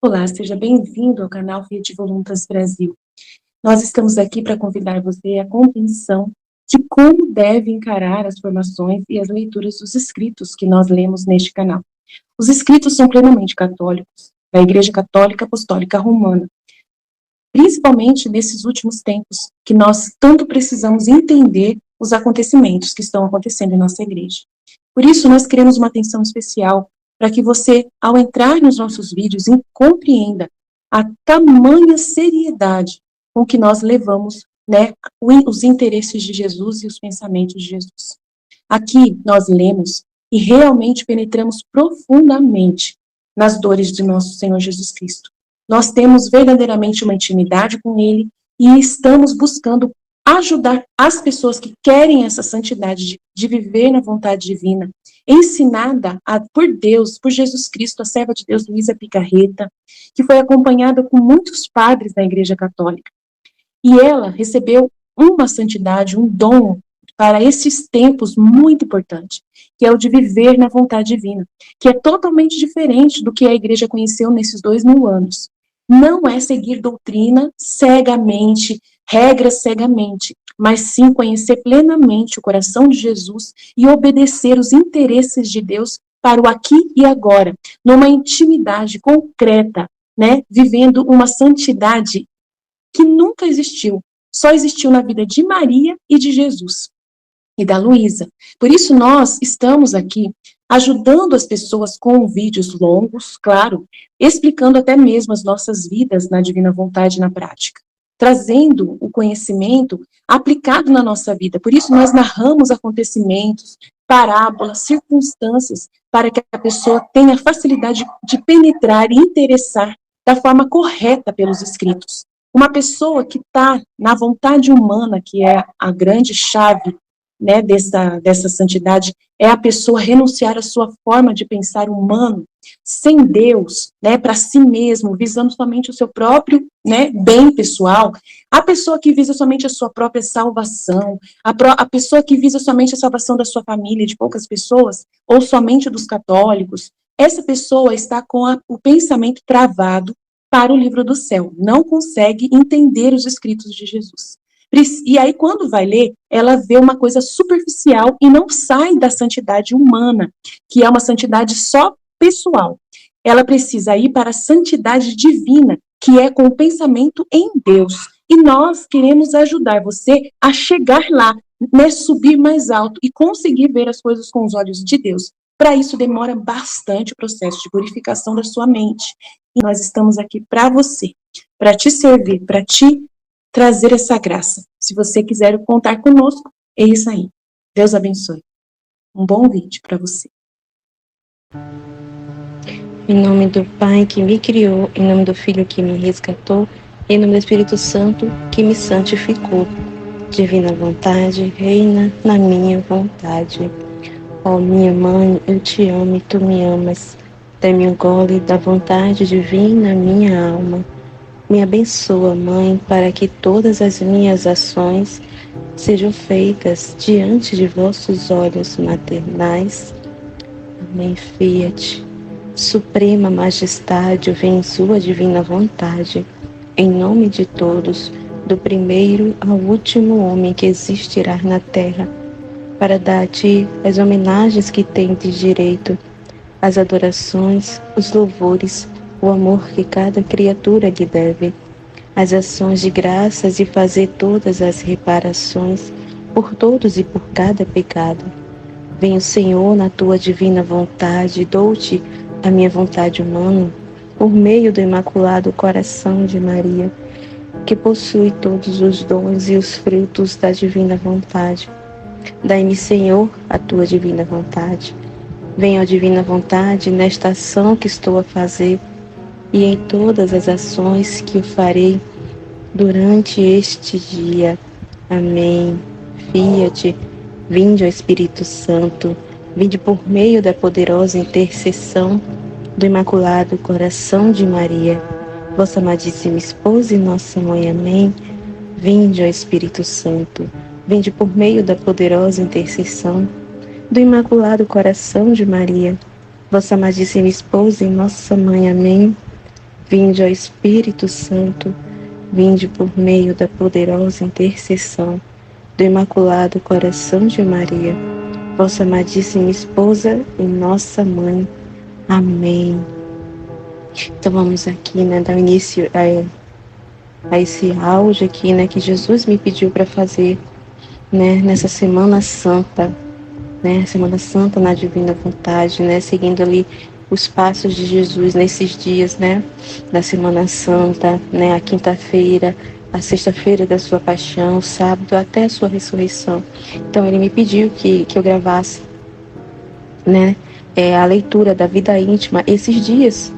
Olá, seja bem-vindo ao canal Fiat Voluntas Brasil. Nós estamos aqui para convidar você à compreensão de como deve encarar as formações e as leituras dos escritos que nós lemos neste canal. Os escritos são plenamente católicos, da Igreja Católica Apostólica Romana, principalmente nesses últimos tempos, que nós tanto precisamos entender os acontecimentos que estão acontecendo em nossa igreja. Por isso, nós queremos uma atenção especial para que você, ao entrar nos nossos vídeos, compreenda a tamanha seriedade com que nós levamos, né, os interesses de Jesus e os pensamentos de Jesus. Aqui nós lemos e realmente penetramos profundamente nas dores de nosso Senhor Jesus Cristo. Nós temos verdadeiramente uma intimidade com Ele e estamos buscando ajudar as pessoas que querem essa santidade de viver na vontade divina, ensinada por Deus, por Jesus Cristo, a serva de Deus, Luísa Picarreta, que foi acompanhada com muitos padres da Igreja Católica. E ela recebeu uma santidade, um dom para esses tempos muito importante, que é o de viver na vontade divina, que é totalmente diferente do que a Igreja conheceu nesses 2000 anos. Não é seguir doutrina cegamente, regras cegamente, mas sim conhecer plenamente o coração de Jesus e obedecer os interesses de Deus para o aqui e agora, numa intimidade concreta, né, vivendo uma santidade que nunca existiu, só existiu na vida de Maria e de Jesus e da Luísa. Por isso nós estamos aqui ajudando as pessoas com vídeos longos, claro, explicando até mesmo as nossas vidas na divina vontade na prática, trazendo o conhecimento aplicado na nossa vida. Por isso nós narramos acontecimentos, parábolas, circunstâncias, para que a pessoa tenha facilidade de penetrar e interessar da forma correta pelos escritos. Uma pessoa que está na vontade humana, que é a grande chave, né, dessa santidade, é a pessoa renunciar à sua forma de pensar humano, sem Deus, né, para si mesmo, visando somente o seu próprio, né, bem pessoal. A pessoa que visa somente a sua própria salvação, a pessoa que visa somente a salvação da sua família, de poucas pessoas, ou somente dos católicos, essa pessoa está com o pensamento travado para o livro do céu, não consegue entender os escritos de Jesus. E aí, quando vai ler, ela vê uma coisa superficial e não sai da santidade humana, que é uma santidade só pessoal. Ela precisa ir para a santidade divina, que é com o pensamento em Deus. E nós queremos ajudar você a chegar lá, né, subir mais alto e conseguir ver as coisas com os olhos de Deus. Para isso, demora bastante o processo de purificação da sua mente. E nós estamos aqui para você, para te servir, para te trazer essa graça. Se você quiser contar conosco, é isso aí. Deus abençoe. Um bom vídeo para você. Em nome do Pai que me criou, em nome do Filho que me resgatou, em nome do Espírito Santo que me santificou. Divina vontade, reina na minha vontade. Ó minha mãe, eu te amo e tu me amas. Dê-me um gole da vontade divina, minha alma. Me abençoa, Mãe, para que todas as minhas ações sejam feitas diante de vossos olhos maternais. Amém, Fiat. Suprema Majestade, vem em sua divina vontade, em nome de todos, do primeiro ao último homem que existirá na terra, para dar a ti as homenagens que tendes direito, as adorações, os louvores, o amor que cada criatura lhe deve, as ações de graças e fazer todas as reparações por todos e por cada pecado. Vem o Senhor na tua divina vontade, dou-te a minha vontade humana, por meio do Imaculado Coração de Maria, que possui todos os dons e os frutos da divina vontade. Dai-me, Senhor, a tua divina vontade. Venha a divina vontade nesta ação que estou a fazer, e em todas as ações que eu farei durante este dia. Amém. Fiat, vinde ao Espírito Santo, vinde por meio da poderosa intercessão do Imaculado Coração de Maria, vossa amadíssima esposa e nossa mãe. Amém. Vinde ao Espírito Santo, vinde por meio da poderosa intercessão do Imaculado Coração de Maria, vossa amadíssima esposa e nossa mãe. Amém. Vinde, ó Espírito Santo, vinde por meio da poderosa intercessão do Imaculado Coração de Maria, vossa amadíssima esposa e nossa mãe. Amém. Então vamos aqui, dar início a esse áudio aqui, que Jesus me pediu para fazer, nessa Semana Santa, Semana Santa na Divina Vontade, seguindo ali os passos de Jesus nesses dias, da Semana Santa, a quinta-feira, a sexta-feira da sua paixão, o sábado até a sua ressurreição. Então ele me pediu que eu gravasse, a leitura da vida íntima esses dias,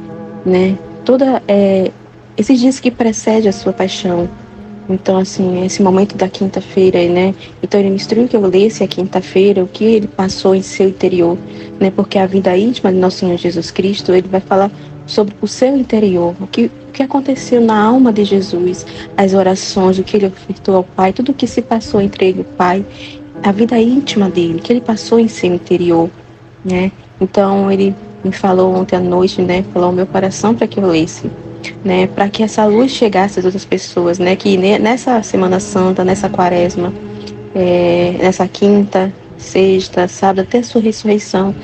esses dias que precedem a sua paixão. Então, assim, esse momento da quinta-feira, então ele me instruiu que eu lesse a quinta-feira, o que ele passou em seu interior, porque a vida íntima de nosso Senhor Jesus Cristo, ele vai falar sobre o seu interior, o que aconteceu na alma de Jesus, as orações, o que ele ofertou ao Pai, tudo o que se passou entre ele e o Pai, a vida íntima dele, que ele passou em seu interior, Então, ele me falou ontem à noite, falou ao meu coração para que eu lesse, para que essa luz chegasse a outras pessoas, que nessa Semana Santa, nessa Quaresma, nessa quinta, sexta, sábado, até a sua ressurreição,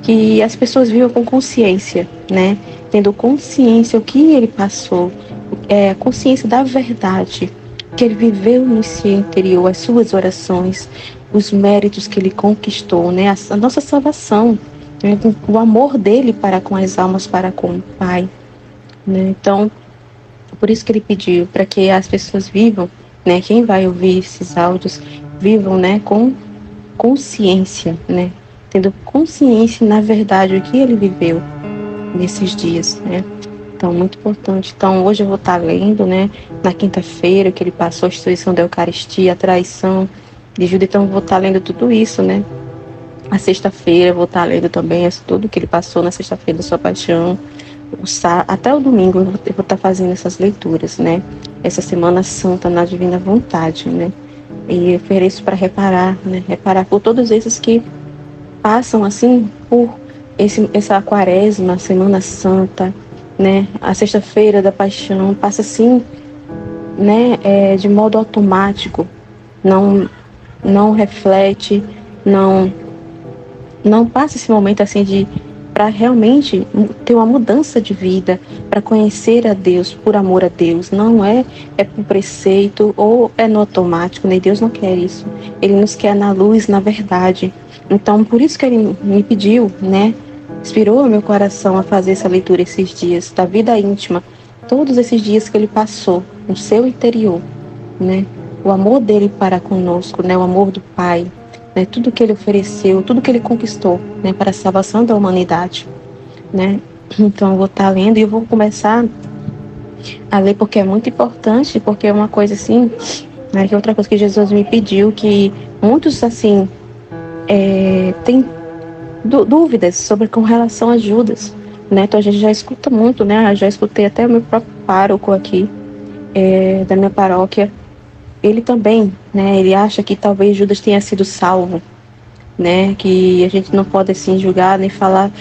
que as pessoas vivam com consciência, tendo consciência o que ele passou, a consciência da verdade, que ele viveu no seu interior, as suas orações, os méritos que ele conquistou, a nossa salvação, o amor dele para com as almas, para com o Pai. Então, por isso que ele pediu, para que as pessoas vivam, quem vai ouvir esses áudios, vivam, com consciência, tendo consciência, na verdade, o que ele viveu nesses dias, Então, muito importante. Então, hoje eu vou estar lendo, na quinta-feira, que ele passou a instituição da Eucaristia, a traição de Judas. Então, eu vou estar lendo tudo isso, A sexta-feira, eu vou estar lendo também tudo que ele passou na sexta-feira da sua paixão. Até o domingo eu vou estar fazendo essas leituras, Essa Semana Santa na Divina Vontade, E eu ofereço para reparar por todos esses que passam, assim, por essa Quaresma, Semana Santa, A sexta-feira da paixão, passa assim, de modo automático, não reflete, não passa esse momento assim para realmente ter uma mudança de vida, para conhecer a Deus, por amor a Deus. Não é por preceito ou é no automático, Deus não quer isso. Ele nos quer na luz, na verdade. Então, por isso que ele me pediu, inspirou o meu coração a fazer essa leitura esses dias, da vida íntima, todos esses dias que ele passou no seu interior, O amor dele para conosco, o amor do Pai, tudo que ele ofereceu, tudo que ele conquistou, para a salvação da humanidade, Então eu vou estar lendo e eu vou começar a ler porque é muito importante, porque é uma coisa assim, que é outra coisa que Jesus me pediu, que muitos assim têm dúvidas sobre com relação a Judas, Então a gente já escuta muito, já escutei até o meu próprio pároco aqui da minha paróquia. Ele também, ele acha que talvez Judas tenha sido salvo, que a gente não pode assim julgar nem falar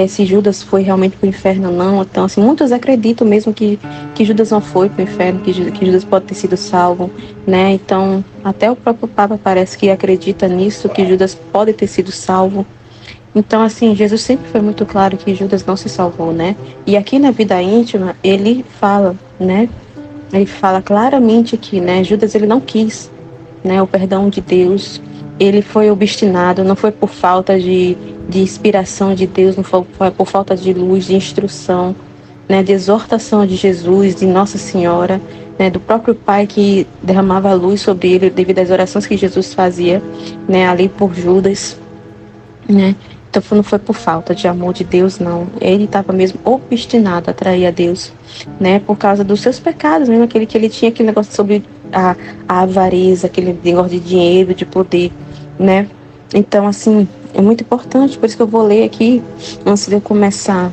se Judas foi realmente para o inferno ou não. Então, assim, muitos acreditam mesmo que Judas não foi para o inferno, que Judas pode ter sido salvo, Então, até o próprio Papa parece que acredita nisso, que Judas pode ter sido salvo. Então, assim, Jesus sempre foi muito claro que Judas não se salvou, E aqui na vida íntima, ele fala, Ele fala claramente que, Judas ele não quis, o perdão de Deus. Ele foi obstinado, não foi por falta de inspiração de Deus, não foi por falta de luz, de instrução, de exortação de Jesus, de Nossa Senhora, do próprio Pai que derramava a luz sobre ele devido às orações que Jesus fazia, ali por Judas, Então não foi por falta de amor de Deus, não. Ele estava mesmo obstinado a trair a Deus, por causa dos seus pecados, mesmo aquele que ele tinha, aquele negócio sobre a avareza, aquele negócio de dinheiro, de poder, Então, assim, é muito importante, por isso que eu vou ler aqui, antes de eu começar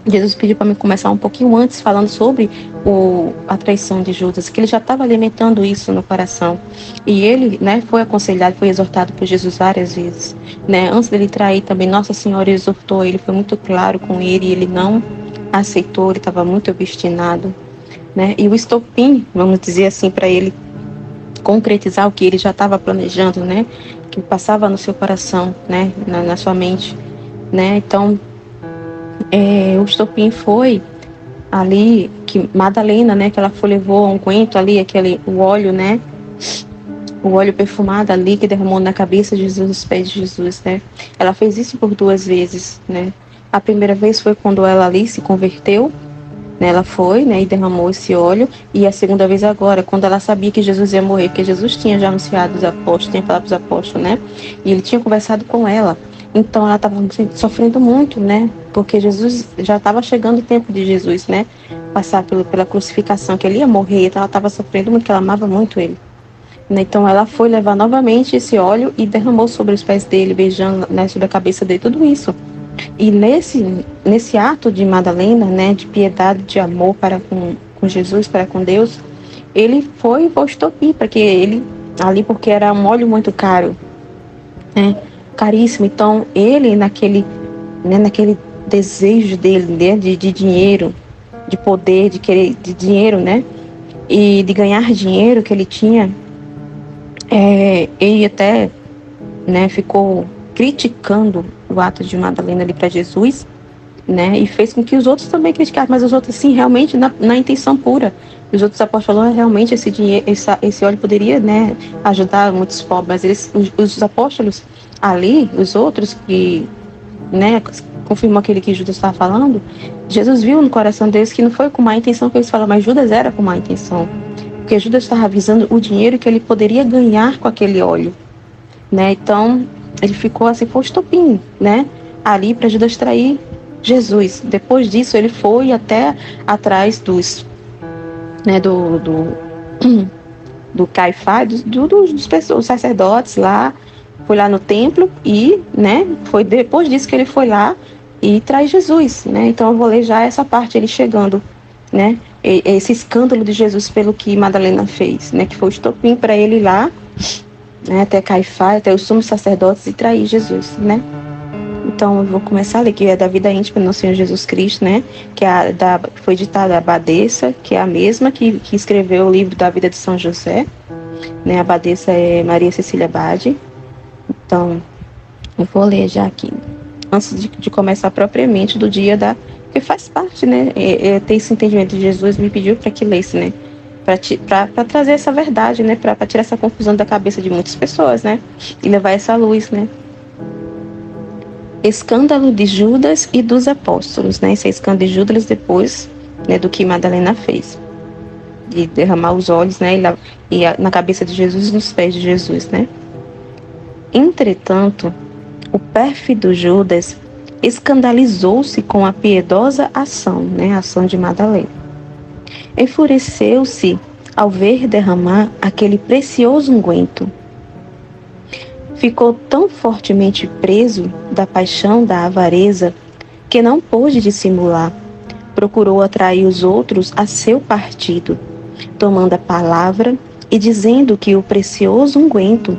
Jesus pediu para mim começar um pouquinho antes, falando sobre a traição de Judas, que ele já estava alimentando isso no coração. E ele, né, foi aconselhado, foi exortado por Jesus várias vezes, né? Antes dele trair também, Nossa Senhora exortou ele, foi muito claro com ele, e ele não aceitou, ele estava muito obstinado, né? E o estopim, vamos dizer assim, para ele concretizar o que ele já estava planejando, né? Que passava no seu coração, né? Na sua mente, né? Então, o estopim foi ali que Madalena, né? Que ela levou um unguento ali, o óleo, né? O óleo perfumado ali que derramou na cabeça de Jesus, os pés de Jesus, né? Ela fez isso por 2 vezes, né? A primeira vez foi quando ela ali se converteu, né? Ela foi, né? E derramou esse óleo. E a segunda vez agora, quando ela sabia que Jesus ia morrer, porque Jesus tinha já anunciado os apóstolos, tinha falado para os apóstolos, né? E ele tinha conversado com ela. Então ela estava sofrendo muito, né? Porque Jesus já estava chegando o tempo de Jesus, né? Passar pela crucificação, que ele ia morrer. Então ela estava sofrendo muito, porque ela amava muito ele. Então ela foi levar novamente esse óleo e derramou sobre os pés dele, beijando, né, sobre a cabeça dele, tudo isso. E nesse ato de Madalena, né, de piedade, de amor para com Jesus, para com Deus, ele foi e estopim, porque ele, ali porque era um óleo muito caro, né, caríssimo. Então ele, naquele desejo dele, né, de dinheiro, de poder, de querer, de dinheiro, né, e de ganhar dinheiro que ele tinha, ele até, né, ficou criticando o ato de Madalena ali para Jesus, né, e fez com que os outros também criticassem, mas os outros sim, realmente na intenção pura. Os outros apóstolos falaram, realmente esse dinheiro, esse óleo poderia, né, ajudar muitos pobres, mas os apóstolos ali, os outros que, né, confirmou aquele que Judas estava falando, Jesus viu no coração deles que não foi com má intenção que eles falaram, mas Judas era com má intenção. Porque Judas estava avisando o dinheiro que ele poderia ganhar com aquele óleo, né? Então, ele ficou assim, foi o estopim, né? Ali para Judas trair Jesus. Depois disso, ele foi até atrás dos, né, do Caifás, dos sacerdotes lá, foi lá no templo e, né, foi depois disso que ele foi lá e traz Jesus, né? Então, eu vou ler já essa parte, ele chegando, né? Esse escândalo de Jesus pelo que Madalena fez, né? Que foi o estopim para ele ir lá, né, até Caifás, até os sumos sacerdotes e trair Jesus, né? Então eu vou começar a ler, que é da vida íntima do nosso Senhor Jesus Cristo, né? Que foi ditada a abadesa, que é a mesma que escreveu o livro da vida de São José, né? A abadesa é Maria Cecília Abade. Então eu vou ler já aqui, antes de começar propriamente do dia porque faz parte, né? Ter esse entendimento de Jesus me pediu para que lesse, né? Para trazer essa verdade, né? Para tirar essa confusão da cabeça de muitas pessoas, né? E levar essa luz, né? Escândalo de Judas e dos apóstolos, né? Esse é escândalo de Judas depois, né, do que Madalena fez, de derramar os olhos, né? E na cabeça de Jesus e nos pés de Jesus, né? Entretanto, o pérfido Judas escandalizou-se com a piedosa ação, né? A ação de Madalena. Enfureceu-se ao ver derramar aquele precioso unguento. Ficou tão fortemente preso da paixão da avareza que não pôde dissimular. Procurou atrair os outros a seu partido, tomando a palavra e dizendo que o precioso unguento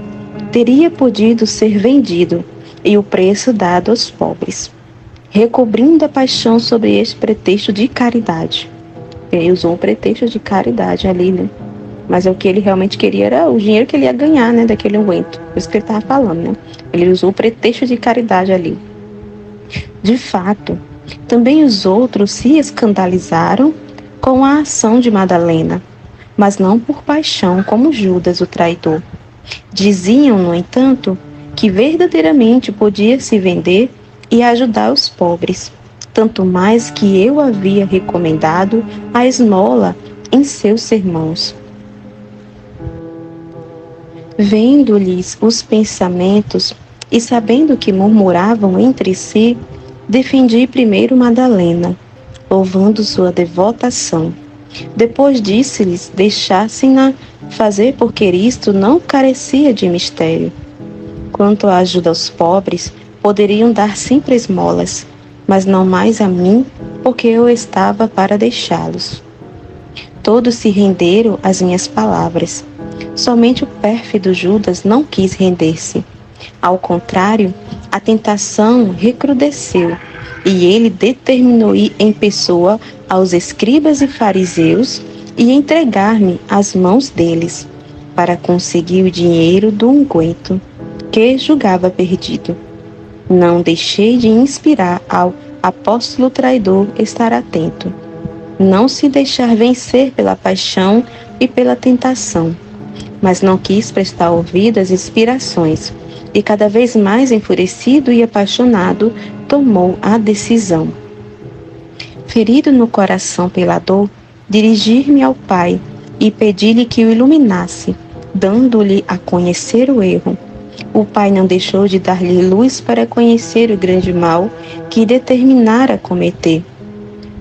teria podido ser vendido e o preço dado aos pobres, recobrindo a paixão sobre este pretexto de caridade. Ele usou um pretexto de caridade ali, né? Mas o que ele realmente queria era o dinheiro que ele ia ganhar, né, daquele unguento. Por isso que ele estava falando, né? Ele usou o pretexto de caridade ali. De fato, também os outros se escandalizaram com a ação de Madalena, mas não por paixão como Judas, o traidor. Diziam, no entanto, que verdadeiramente podia se vender e ajudar os pobres, tanto mais que eu havia recomendado a esmola em seus sermões. Vendo-lhes os pensamentos e sabendo que murmuravam entre si, defendi primeiro Madalena, louvando sua devotação. Depois disse-lhes deixassem-na fazer, porque isto não carecia de mistério. Quanto à ajuda aos pobres, poderiam dar sempre esmolas, mas não mais a mim, porque eu estava para deixá-los. Todos se renderam às minhas palavras. Somente o pérfido Judas não quis render-se. Ao contrário, a tentação recrudesceu, e ele determinou ir em pessoa aos escribas e fariseus e entregar-me às mãos deles, para conseguir o dinheiro do unguento, que julgava perdido. Não deixei de inspirar ao apóstolo traidor estar atento, não se deixar vencer pela paixão e pela tentação, mas não quis prestar ouvido às inspirações, e cada vez mais enfurecido e apaixonado, tomou a decisão. Ferido no coração pela dor, dirigi-me ao Pai e pedi-lhe que o iluminasse, dando-lhe a conhecer o erro. O Pai não deixou de dar-lhe luz para conhecer o grande mal que determinara cometer.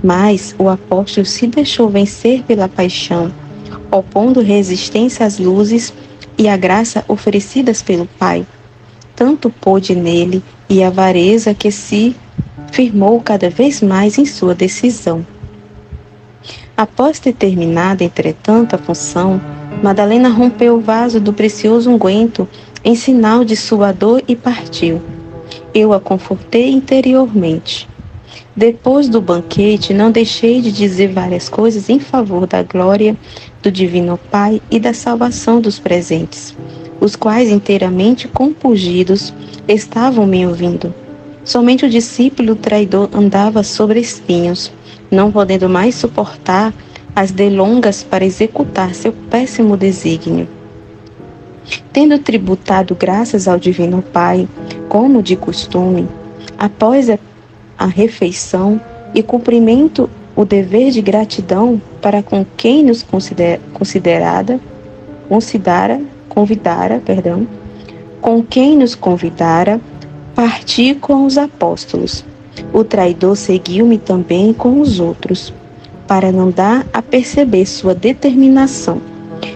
Mas o apóstolo se deixou vencer pela paixão, opondo resistência às luzes e à graça oferecidas pelo Pai. Tanto pôde nele e a avareza que se firmou cada vez mais em sua decisão. Após ter terminado, entretanto, a função, Madalena rompeu o vaso do precioso unguento em sinal de sua dor e partiu. Eu a confortei interiormente. Depois do banquete, não deixei de dizer várias coisas em favor da glória do Divino Pai e da salvação dos presentes, os quais, inteiramente compungidos, estavam me ouvindo. Somente o discípulo traidor andava sobre espinhos, não podendo mais suportar as delongas para executar seu péssimo desígnio. Tendo tributado graças ao Divino Pai, como de costume, após a refeição e cumprimento o dever de gratidão para com quem nos convidara, parti com os apóstolos. O traidor seguiu-me também com os outros, para não dar a perceber sua determinação.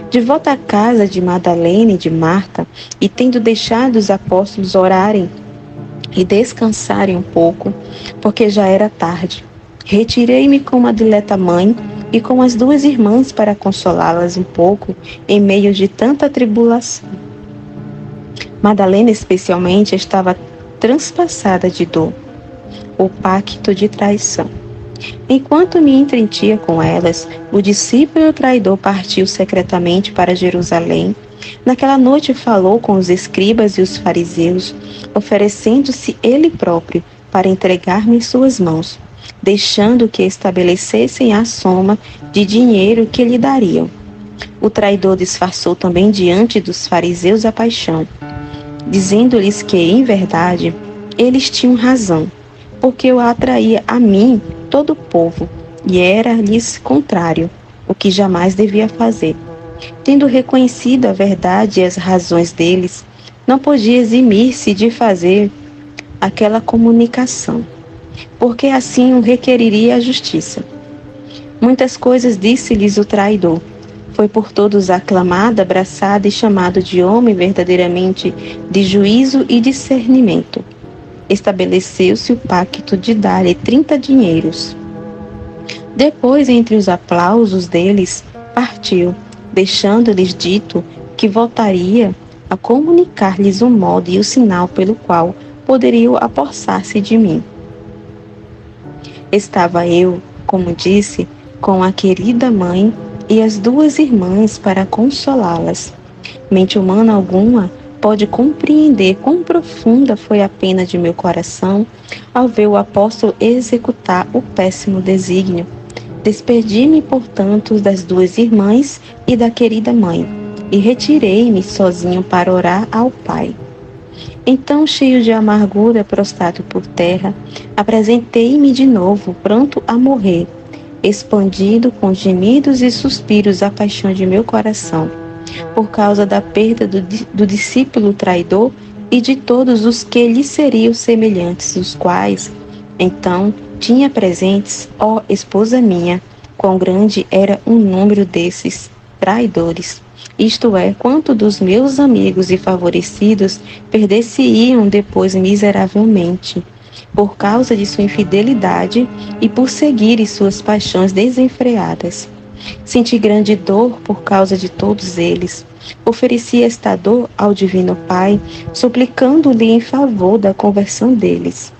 De volta à casa de Madalena e de Marta, e tendo deixado os apóstolos orarem e descansarem um pouco, porque já era tarde, retirei-me com a dileta mãe e com as duas irmãs para consolá-las um pouco em meio de tanta tribulação. Madalena, especialmente, estava transpassada de dor, o pacto de traição. Enquanto me entretinha com elas, o discípulo traidor partiu secretamente para Jerusalém. Naquela noite falou com os escribas e os fariseus, oferecendo-se ele próprio para entregar-me em suas mãos, deixando que estabelecessem a soma de dinheiro que lhe dariam. O traidor disfarçou também diante dos fariseus a paixão, dizendo-lhes que, em verdade, eles tinham razão, porque eu atraía a mim todo o povo, e era-lhes contrário, o que jamais devia fazer. Tendo reconhecido a verdade e as razões deles, não podia eximir-se de fazer aquela comunicação, porque assim o requeriria a justiça. Muitas coisas disse-lhes o traidor. Foi por todos aclamado, abraçado e chamado de homem verdadeiramente de juízo e discernimento. Estabeleceu-se o pacto de dar-lhe 30 dinheiros. Depois, entre os aplausos deles, partiu, deixando-lhes dito que voltaria a comunicar-lhes o modo e o sinal pelo qual poderiam apossar-se de mim. Estava eu, como disse, com a querida mãe e as duas irmãs para consolá-las. Mente humana alguma pode compreender quão profunda foi a pena de meu coração ao ver o apóstolo executar o péssimo desígnio. Despedi-me, portanto, das duas irmãs e da querida mãe, e retirei-me sozinho para orar ao Pai. Então, cheio de amargura, prostrado por terra, apresentei-me de novo, pronto a morrer, expandido com gemidos e suspiros a paixão de meu coração, por causa da perda do discípulo traidor e de todos os que lhe seriam semelhantes, os quais, então, tinha presentes, ó esposa minha, quão grande era o número desses traidores. Isto é, quanto dos meus amigos e favorecidos perder-se-iam depois miseravelmente, por causa de sua infidelidade e por seguirem suas paixões desenfreadas. Senti grande dor por causa de todos eles. Ofereci esta dor ao Divino Pai, suplicando-lhe em favor da conversão deles.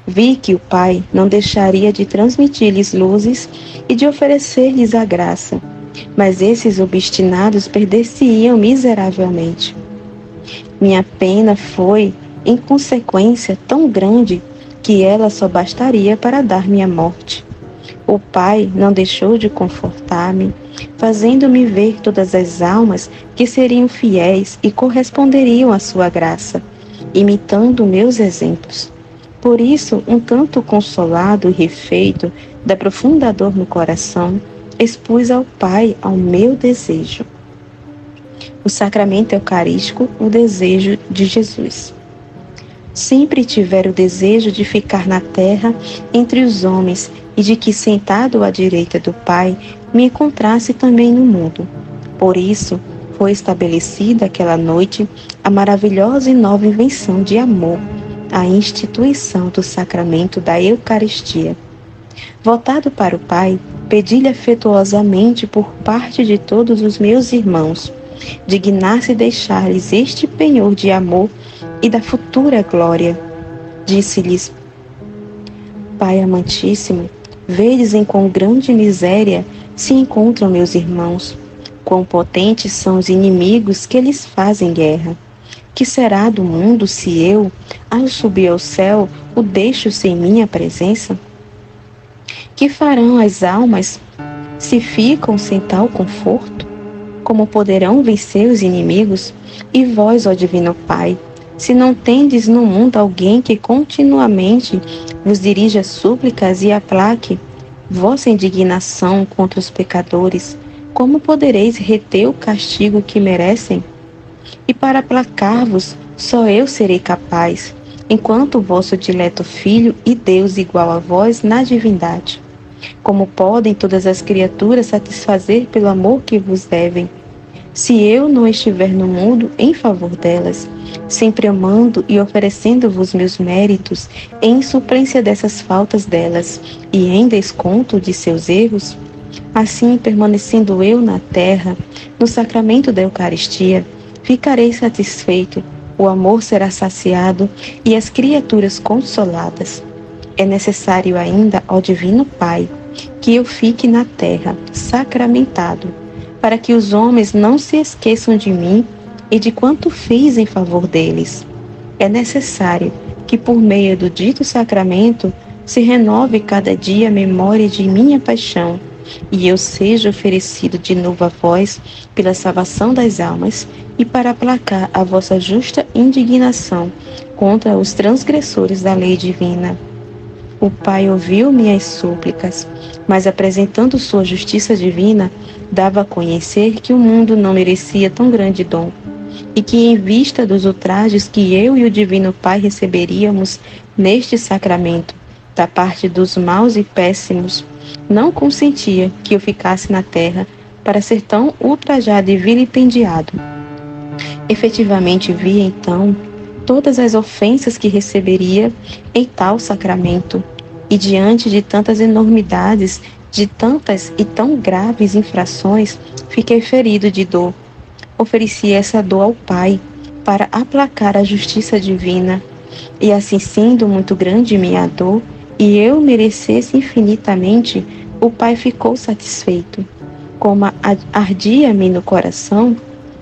Vi que o Pai não deixaria de transmitir-lhes luzes e de oferecer-lhes a graça, mas esses obstinados perder-se-iam miseravelmente. Minha pena foi, em consequência, tão grande que ela só bastaria para dar-me a morte. O Pai não deixou de confortar-me, fazendo-me ver todas as almas que seriam fiéis e corresponderiam à sua graça, imitando meus exemplos. Por isso, um tanto consolado e refeito da profunda dor no coração, expus ao Pai ao meu desejo. O sacramento eucarístico, o desejo de Jesus. Sempre tivera o desejo de ficar na terra entre os homens e de que, sentado à direita do Pai, me encontrasse também no mundo. Por isso, foi estabelecida aquela noite a maravilhosa e nova invenção de amor, a instituição do sacramento da Eucaristia. Voltado para o Pai, pedi-lhe afetuosamente por parte de todos os meus irmãos, dignar-se deixar-lhes este penhor de amor e da futura glória. Disse-lhes: Pai amantíssimo, vedes em quão grande miséria se encontram meus irmãos, quão potentes são os inimigos que lhes fazem guerra. Que será do mundo se eu, ao subir ao céu, o deixo sem minha presença? Que farão as almas se ficam sem tal conforto? Como poderão vencer os inimigos? E vós, ó Divino Pai, se não tendes no mundo alguém que continuamente vos dirija súplicas e aplaque vossa indignação contra os pecadores, como podereis reter o castigo que merecem? E para aplacar-vos, só eu serei capaz, enquanto vosso dileto Filho e Deus igual a vós na divindade. Como podem todas as criaturas satisfazer pelo amor que vos devem, se eu não estiver no mundo em favor delas, sempre amando e oferecendo-vos meus méritos em suplência dessas faltas delas e em desconto de seus erros? Assim, permanecendo eu na terra, no sacramento da Eucaristia, ficarei satisfeito, o amor será saciado e as criaturas consoladas. É necessário ainda ao Divino Pai que eu fique na terra, sacramentado, para que os homens não se esqueçam de mim e de quanto fiz em favor deles. É necessário que, por meio do dito sacramento, se renove cada dia a memória de minha paixão, e eu seja oferecido de novo a vós pela salvação das almas e para aplacar a vossa justa indignação contra os transgressores da lei divina. O Pai ouviu minhas súplicas, mas apresentando sua justiça divina, dava a conhecer que o mundo não merecia tão grande dom, e que, em vista dos ultrajes que eu e o Divino Pai receberíamos neste sacramento, da parte dos maus e péssimos, não consentia que eu ficasse na terra para ser tão ultrajado e vilipendiado. Efetivamente vi, então, todas as ofensas que receberia em tal sacramento, e diante de tantas enormidades, de tantas e tão graves infrações, fiquei ferido de dor. Ofereci essa dor ao Pai, para aplacar a justiça divina, e assim sendo muito grande minha dor, e eu merecesse infinitamente, o Pai ficou satisfeito. Como ardia-me no coração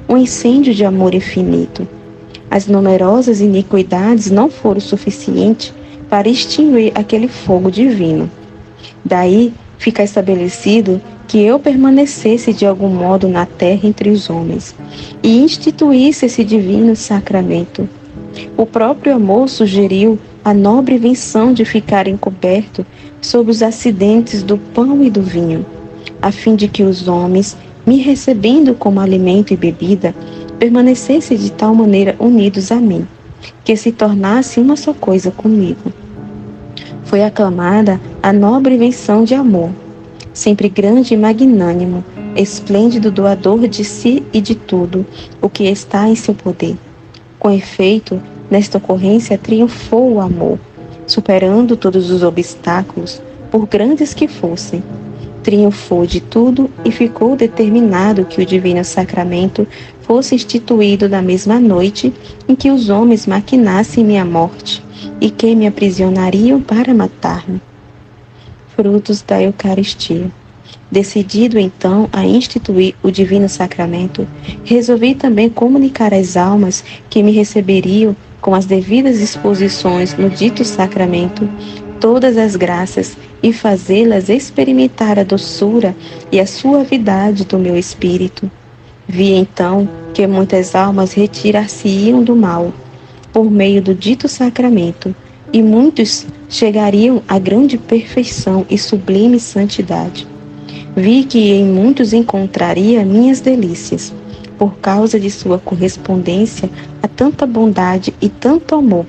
um incêndio de amor infinito. As numerosas iniquidades não foram suficientes para extinguir aquele fogo divino. Daí fica estabelecido que eu permanecesse de algum modo na terra entre os homens e instituísse esse divino sacramento. O próprio amor sugeriu a nobre invenção de ficar encoberto sob os acidentes do pão e do vinho, a fim de que os homens, me recebendo como alimento e bebida, permanecessem de tal maneira unidos a mim, que se tornasse uma só coisa comigo. Foi aclamada a nobre invenção de amor, sempre grande e magnânimo, esplêndido doador de si e de tudo o que está em seu poder. Com efeito, nesta ocorrência triunfou o amor, superando todos os obstáculos, por grandes que fossem. Triunfou de tudo e ficou determinado que o divino sacramento fosse instituído na mesma noite em que os homens maquinassem minha morte e que me aprisionariam para matar-me. Frutos da Eucaristia. Decidido então a instituir o divino sacramento, resolvi também comunicar às almas que me receberiam com as devidas disposições no dito sacramento todas as graças e fazê-las experimentar a doçura e a suavidade do meu espírito. Vi então que muitas almas retirar-se-iam do mal por meio do dito sacramento, e muitos chegariam à grande perfeição e sublime santidade. Vi que em muitos encontraria minhas delícias, por causa de sua correspondência a tanta bondade e tanto amor,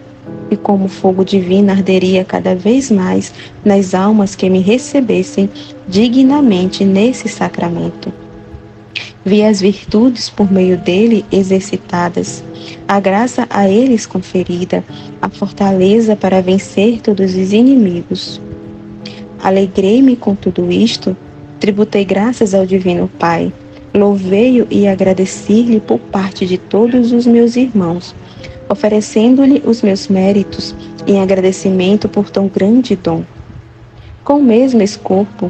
e como fogo divino arderia cada vez mais nas almas que me recebessem dignamente nesse sacramento. Vi as virtudes por meio dele exercitadas, a graça a eles conferida, a fortaleza para vencer todos os inimigos. Alegrei-me com tudo isto, tributei graças ao Divino Pai, louvei-o e agradeci-lhe por parte de todos os meus irmãos, oferecendo-lhe os meus méritos em agradecimento por tão grande dom. Com o mesmo escopo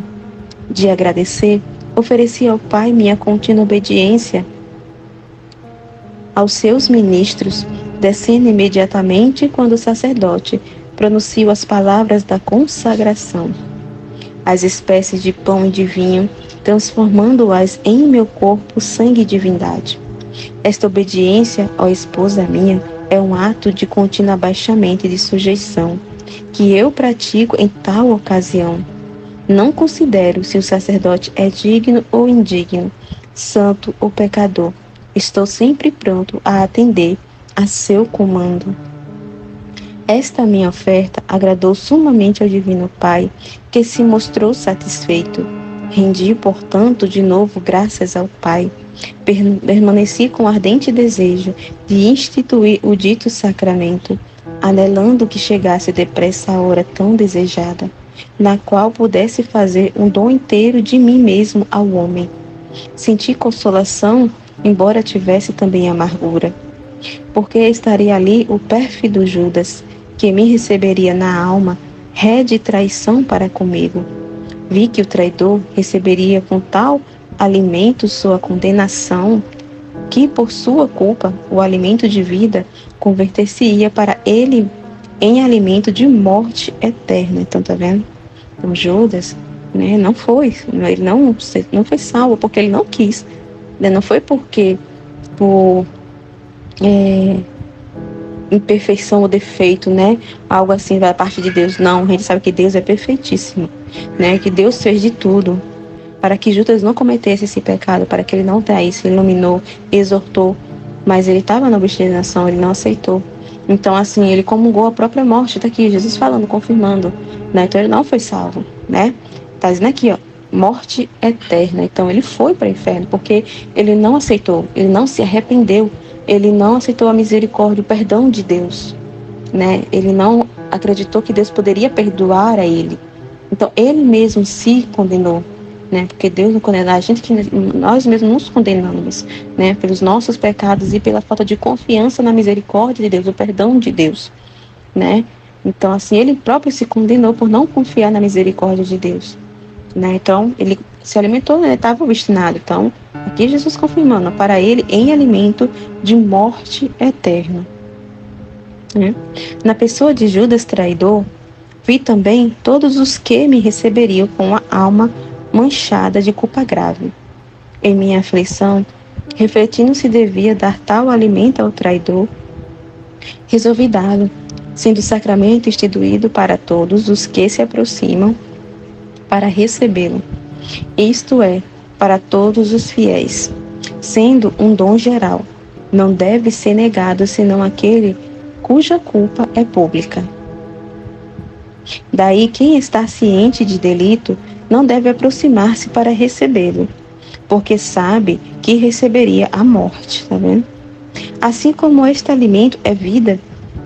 de agradecer, ofereci ao Pai minha contínua obediência aos seus ministros, descendo imediatamente quando o sacerdote pronuncia as palavras da consagração, as espécies de pão e de vinho, transformando-as em meu corpo, sangue e divindade. Esta obediência, ó esposa minha, é um ato de contínuo abaixamento e de sujeição, que eu pratico em tal ocasião. Não considero se o sacerdote é digno ou indigno, santo ou pecador. Estou sempre pronto a atender a seu comando. Esta minha oferta agradou sumamente ao Divino Pai, que se mostrou satisfeito. Rendi, portanto, de novo graças ao Pai. Permaneci com ardente desejo de instituir o dito sacramento, anelando que chegasse depressa a hora tão desejada, na qual pudesse fazer um dom inteiro de mim mesmo ao homem. Senti consolação, embora tivesse também amargura, porque estaria ali o pérfido Judas, que me receberia na alma, ré de traição para comigo. Vi que o traidor receberia com tal alimento sua condenação, que por sua culpa o alimento de vida converter-se-ia para ele em alimento de morte eterna. Então, tá vendo? Então, Judas, né, ele não foi salvo porque ele não quis, né? Não foi porque por imperfeição ou defeito, né, algo assim da parte de Deus. Não, a gente sabe que Deus é perfeitíssimo, né, que Deus fez de tudo para que Judas não cometesse esse pecado, para que ele não traísse, iluminou, exortou, mas ele estava na obstinação, ele não aceitou. Então, assim, ele comungou a própria morte. Está aqui Jesus falando, confirmando, né? Então ele não foi salvo, né? Está dizendo aqui, ó, morte eterna. Então ele foi para o inferno porque ele não aceitou, ele não se arrependeu, ele não aceitou a misericórdia, o perdão de Deus, né? Ele não acreditou que Deus poderia perdoar a ele. Então ele mesmo se condenou, né? Porque Deus não condena a gente, que nós mesmos nos condenamos, né? Pelos nossos pecados e pela falta de confiança na misericórdia de Deus, o perdão de Deus, né? Então, assim, ele próprio se condenou por não confiar na misericórdia de Deus, né? Então, ele se alimentou, né? Ele estava obstinado. Então, aqui Jesus confirmando, para ele em alimento de morte eterna, né? Na pessoa de Judas traidor, vi também todos os que me receberiam com a alma manchada de culpa grave. Em minha aflição, refletindo se devia dar tal alimento ao traidor, resolvi dá-lo, sendo o sacramento instituído para todos os que se aproximam para recebê-lo. Isto é, para todos os fiéis, sendo um dom geral, não deve ser negado senão aquele cuja culpa é pública. Daí quem está ciente de delito não deve aproximar-se para recebê-lo, porque sabe que receberia a morte, tá vendo? Assim como este alimento é vida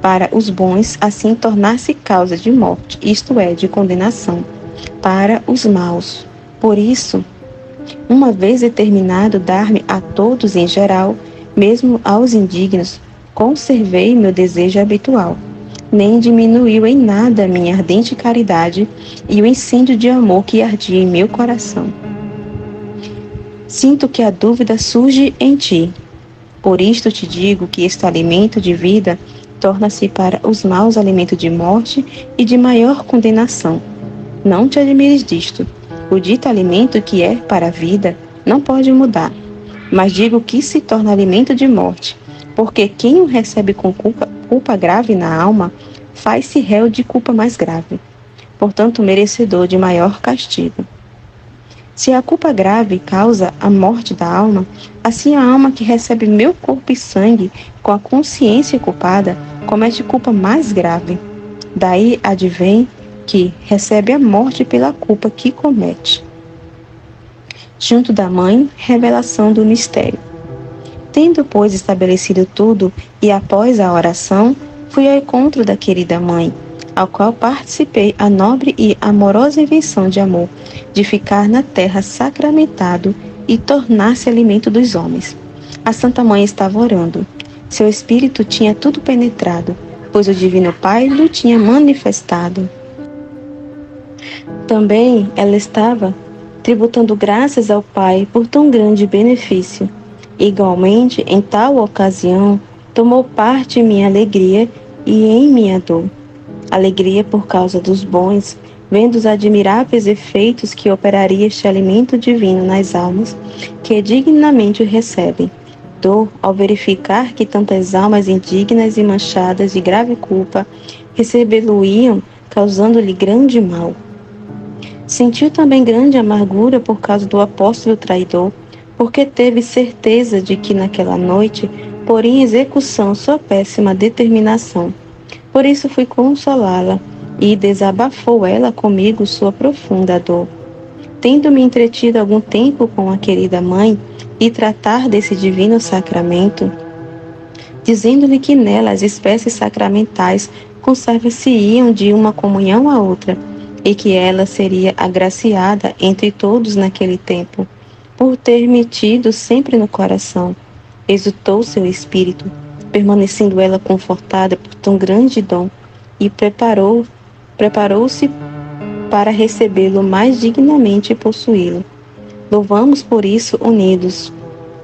para os bons, assim tornar-se causa de morte, isto é, de condenação, para os maus. Por isso, uma vez determinado dar-me a todos em geral, mesmo aos indignos, conservei meu desejo habitual. Nem diminuiu em nada a minha ardente caridade e o incêndio de amor que ardia em meu coração. Sinto que a dúvida surge em ti. Por isto te digo que este alimento de vida torna-se para os maus alimento de morte e de maior condenação. Não te admires disto. O dito alimento que é para a vida não pode mudar, mas digo que se torna alimento de morte, porque quem o recebe com culpa grave na alma, faz-se réu de culpa mais grave, portanto merecedor de maior castigo. Se a culpa grave causa a morte da alma, assim a alma que recebe meu corpo e sangue com a consciência culpada, comete culpa mais grave. Daí advém que recebe a morte pela culpa que comete. Junto da mãe, revelação do mistério. Tendo, pois, estabelecido tudo, e após a oração, fui ao encontro da querida mãe, ao qual participei a nobre e amorosa invenção de amor, de ficar na terra sacramentado e tornar-se alimento dos homens. A Santa Mãe estava orando. Seu espírito tinha tudo penetrado, pois o Divino Pai lhe tinha manifestado. Também ela estava tributando graças ao Pai por tão grande benefício. Igualmente, em tal ocasião, tomou parte em minha alegria e em minha dor. Alegria por causa dos bons, vendo os admiráveis efeitos que operaria este alimento divino nas almas, que dignamente o recebem. Dor ao verificar que tantas almas indignas e manchadas de grave culpa recebê-lo-iam, causando-lhe grande mal. Sentiu também grande amargura por causa do apóstolo traidor, porque teve certeza de que naquela noite poria em execução sua péssima determinação. Por isso fui consolá-la, e desabafou ela comigo sua profunda dor. Tendo-me entretido algum tempo com a querida mãe, e tratar desse divino sacramento, dizendo-lhe que nela as espécies sacramentais conserva-se-iam de uma comunhão à outra, e que ela seria agraciada entre todos naquele tempo, por ter-me tido sempre no coração. Exultou seu espírito, permanecendo ela confortada por tão grande dom, e preparou-se para recebê-lo mais dignamente e possuí-lo. Louvamos por isso unidos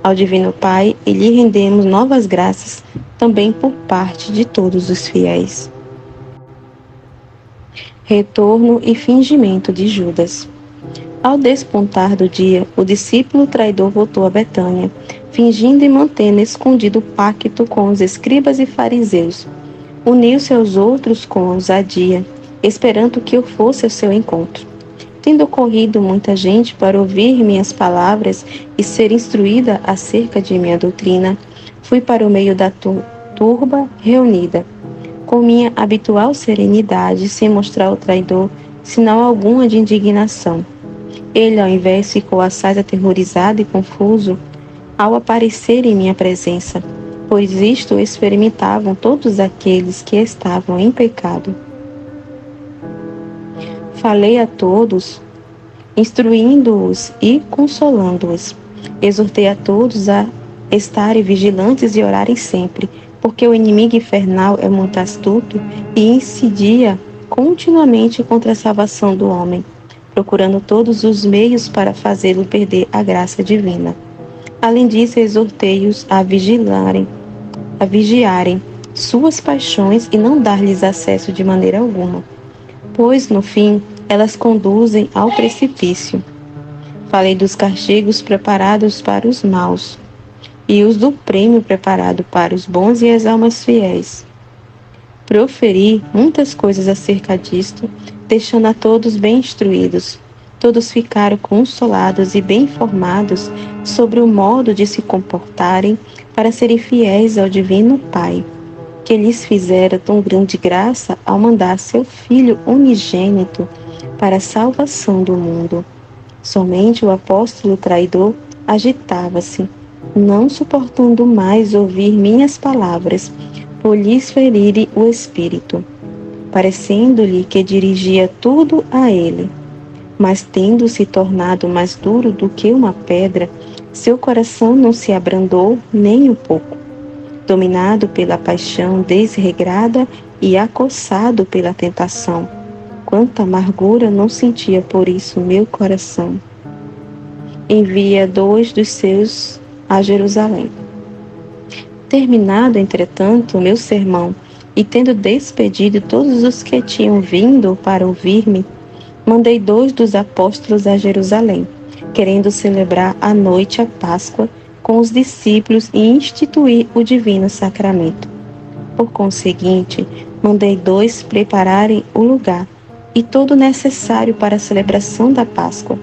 ao Divino Pai e lhe rendemos novas graças, também por parte de todos os fiéis. Retorno e fingimento de Judas. Ao despontar do dia, o discípulo traidor voltou a Betânia, fingindo e mantendo escondido o pacto com os escribas e fariseus. Uniu-se aos outros com ousadia, esperando que eu fosse ao seu encontro. Tendo corrido muita gente para ouvir minhas palavras e ser instruída acerca de minha doutrina, fui para o meio da turba reunida, com minha habitual serenidade, sem mostrar ao traidor sinal alguma de indignação. Ele, ao invés, ficou assaz aterrorizado e confuso ao aparecer em minha presença, pois isto experimentavam todos aqueles que estavam em pecado. Falei a todos, instruindo-os e consolando-os. Exortei a todos a estarem vigilantes e orarem sempre, porque o inimigo infernal é muito astuto e incidia continuamente contra a salvação do homem, procurando todos os meios para fazê-lo perder a graça divina. Além disso, exortei-os a vigiarem suas paixões e não dar-lhes acesso de maneira alguma, pois, no fim, elas conduzem ao precipício. Falei dos castigos preparados para os maus, e os do prêmio preparado para os bons e as almas fiéis. Proferi muitas coisas acerca disto, deixando a todos bem instruídos. Todos ficaram consolados e bem informados sobre o modo de se comportarem para serem fiéis ao Divino Pai, que lhes fizera tão grande graça ao mandar seu Filho unigênito para a salvação do mundo. Somente o apóstolo traidor agitava-se, não suportando mais ouvir minhas palavras, por lhes ferir o espírito, parecendo-lhe que dirigia tudo a ele. Mas tendo se tornado mais duro do que uma pedra, seu coração não se abrandou nem um pouco. Dominado pela paixão desregrada e acossado pela tentação, quanta amargura não sentia por isso meu coração. Envia 2 dos seus a Jerusalém. Terminado, entretanto, o meu sermão, e tendo despedido todos os que tinham vindo para ouvir-me, mandei 2 dos apóstolos a Jerusalém, querendo celebrar à noite a Páscoa com os discípulos e instituir o divino sacramento. Por conseguinte, mandei 2 prepararem o lugar e todo o necessário para a celebração da Páscoa,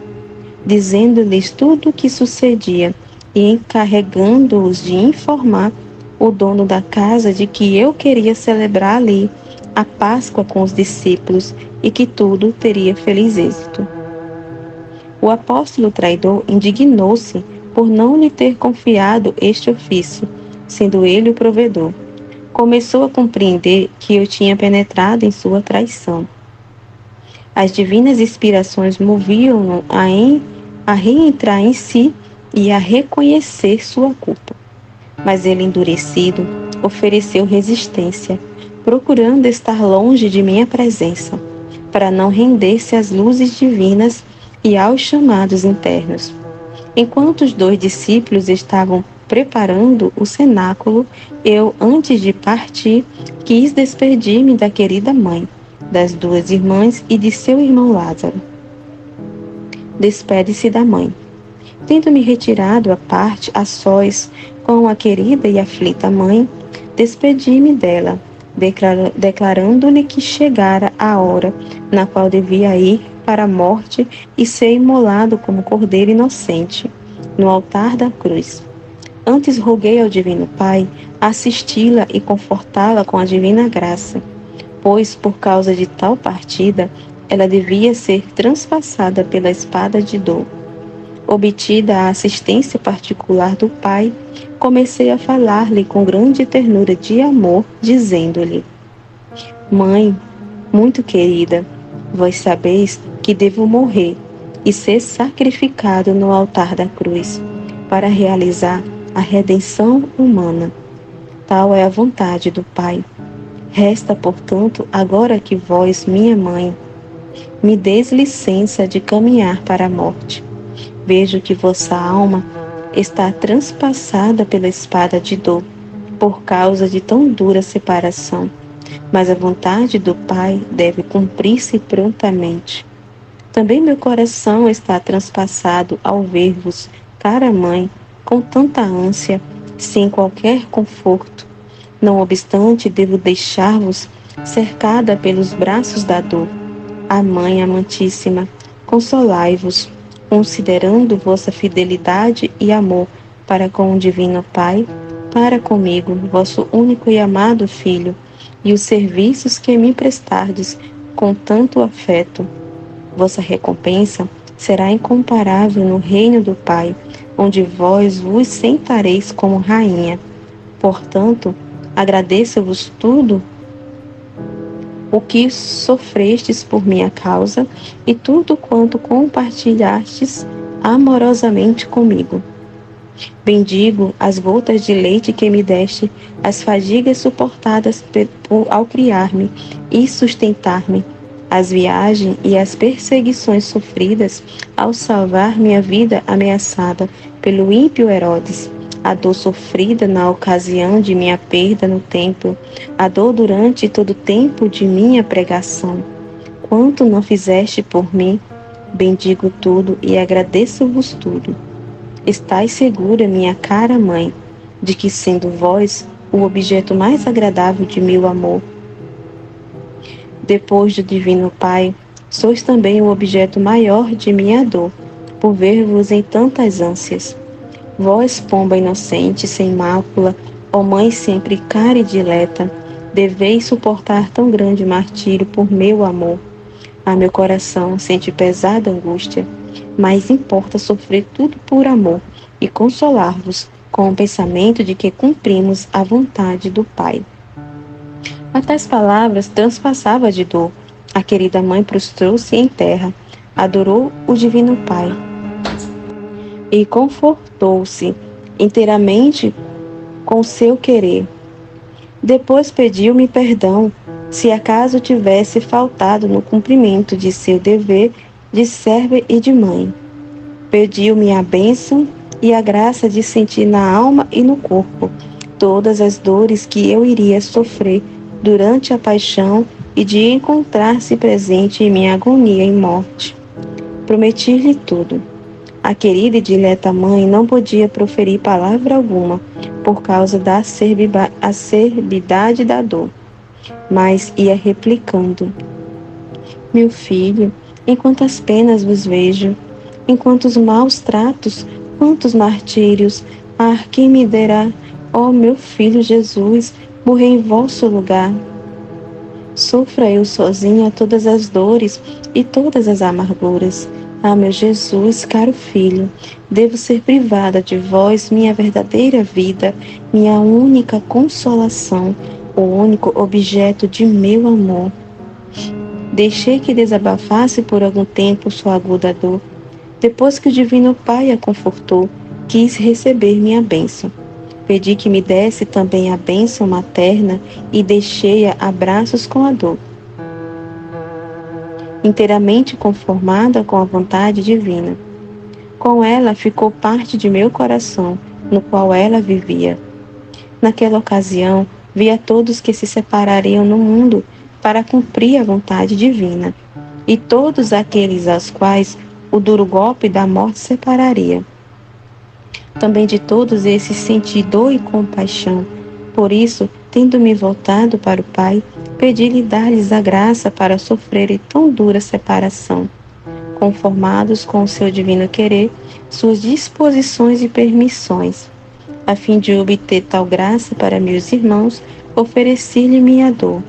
dizendo-lhes tudo o que sucedia e encarregando-os de informar o dono da casa de que eu queria celebrar ali a Páscoa com os discípulos e que tudo teria feliz êxito. O apóstolo traidor indignou-se por não lhe ter confiado este ofício, sendo ele o provedor. Começou a compreender que eu tinha penetrado em sua traição. As divinas inspirações moviam-no a reentrar em si e a reconhecer sua culpa. Mas ele, endurecido, ofereceu resistência, procurando estar longe de minha presença, para não render-se às luzes divinas e aos chamados internos. Enquanto os 2 discípulos estavam preparando o cenáculo, eu, antes de partir, quis despedir-me da querida mãe, das 2 irmãs e de seu irmão Lázaro. Despede-se da mãe. Tendo-me retirado à parte, a sós, com a querida e aflita mãe, despedi-me dela, declarando-lhe que chegara a hora na qual devia ir para a morte e ser imolado como cordeiro inocente, no altar da cruz. Antes roguei ao Divino Pai assisti-la e confortá-la com a divina graça, pois, por causa de tal partida, ela devia ser transpassada pela espada de dor. Obtida a assistência particular do Pai, comecei a falar-lhe com grande ternura de amor, dizendo-lhe: Mãe, muito querida, vós sabeis que devo morrer e ser sacrificado no altar da cruz, para realizar a redenção humana. Tal é a vontade do Pai. Resta, portanto, agora que vós, minha mãe, me deis licença de caminhar para a morte. Vejo que vossa alma está transpassada pela espada de dor, por causa de tão dura separação, mas a vontade do Pai deve cumprir-se prontamente. Também meu coração está transpassado ao ver-vos, cara mãe, com tanta ânsia, sem qualquer conforto. Não obstante, devo deixar-vos cercada pelos braços da dor. A Mãe amantíssima, consolai-vos, considerando vossa fidelidade e amor para com o Divino Pai, para comigo, vosso único e amado Filho, e os serviços que me prestardes com tanto afeto. Vossa recompensa será incomparável no reino do Pai, onde vós vos sentareis como rainha. Portanto, agradeço-vos tudo o que sofrestes por minha causa e tudo quanto compartilhastes amorosamente comigo. Bendigo as gotas de leite que me deste, as fadigas suportadas ao criar-me e sustentar-me, as viagens e as perseguições sofridas ao salvar minha vida ameaçada pelo ímpio Herodes, a dor sofrida na ocasião de minha perda no templo, a dor durante todo o tempo de minha pregação. Quanto não fizeste por mim, bendigo tudo e agradeço-vos tudo. Estais segura, minha cara mãe, de que sendo vós o objeto mais agradável de meu amor, depois do Divino Pai, sois também o objeto maior de minha dor, por ver-vos em tantas ânsias. Vós, pomba inocente, sem mácula, ó Mãe sempre cara e dileta, deveis suportar tão grande martírio por meu amor. Ah, meu coração sente pesada angústia, mas importa sofrer tudo por amor e consolar-vos com o pensamento de que cumprimos a vontade do Pai. A tais palavras transpassava de dor. A querida mãe prostrou-se em terra, adorou o Divino Pai e confortou-se inteiramente com seu querer. Depois pediu-me perdão, se acaso tivesse faltado no cumprimento de seu dever de serva e de mãe. Pediu-me a bênção e a graça de sentir na alma e no corpo todas as dores que eu iria sofrer durante a paixão e de encontrar-se presente em minha agonia e morte. Prometi-lhe tudo. A querida e dileta mãe não podia proferir palavra alguma por causa da acerbidade da dor, mas ia replicando: Meu filho, em quantas penas vos vejo, em quantos maus tratos, quantos martírios, quem me dera, ó meu filho Jesus, morrer em vosso lugar. Sofra eu sozinha todas as dores e todas as amarguras. Ah, meu Jesus, caro filho, devo ser privada de vós, minha verdadeira vida, minha única consolação, o único objeto de meu amor. Deixei que desabafasse por algum tempo sua aguda dor. Depois que o Divino Pai a confortou, quis receber minha bênção. Pedi que me desse também a bênção materna e deixei-a a braços com a dor. Inteiramente conformada com a vontade divina. Com ela ficou parte de meu coração, no qual ela vivia. Naquela ocasião, vi a todos que se separariam no mundo para cumprir a vontade divina, e todos aqueles aos quais o duro golpe da morte separaria. Também de todos esses senti dor e compaixão. Por isso, tendo-me voltado para o Pai, pedi-lhe dar-lhes a graça para sofrerem tão dura separação. Conformados com o seu divino querer, suas disposições e permissões. A fim de obter tal graça para meus irmãos, ofereci-lhe minha dor.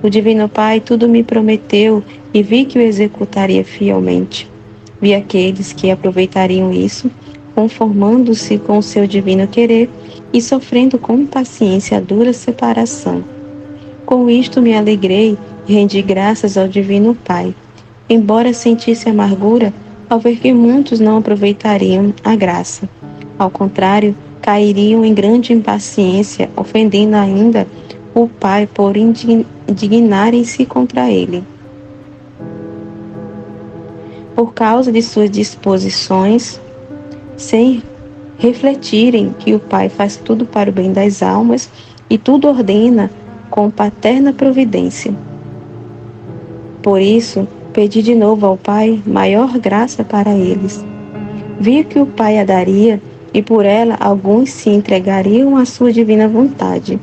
O Divino Pai tudo me prometeu e vi que o executaria fielmente. Vi aqueles que aproveitariam isso, conformando-se com o seu divino querer e sofrendo com paciência a dura separação. Com isto me alegrei e rendi graças ao Divino Pai, embora sentisse amargura ao ver que muitos não aproveitariam a graça. Ao contrário, cairiam em grande impaciência, ofendendo ainda o Pai por indignarem-se contra ele. Por causa de suas disposições, sem refletirem que o Pai faz tudo para o bem das almas e tudo ordena com paterna providência. Por isso, pedi de novo ao Pai maior graça para eles. Vi que o Pai a daria e por ela alguns se entregariam à sua divina vontade.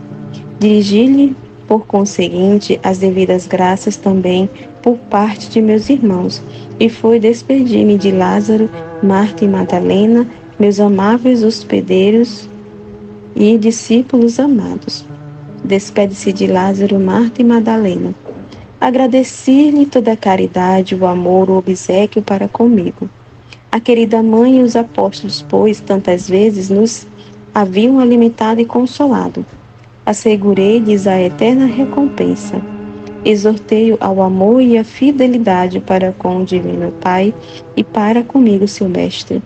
Dirigi-lhe, por conseguinte, as devidas graças também por parte de meus irmãos, e foi despedir-me de Lázaro, Marta e Madalena, meus amáveis hospedeiros e discípulos amados. Despede-se de Lázaro, Marta e Madalena. Agradeci-lhe toda a caridade, o amor, o obséquio para comigo. A querida mãe e os apóstolos, pois, tantas vezes nos haviam alimentado e consolado. Assegurei-lhes a eterna recompensa. Exortei-o ao amor e à fidelidade para com o Divino Pai e para comigo, seu Mestre.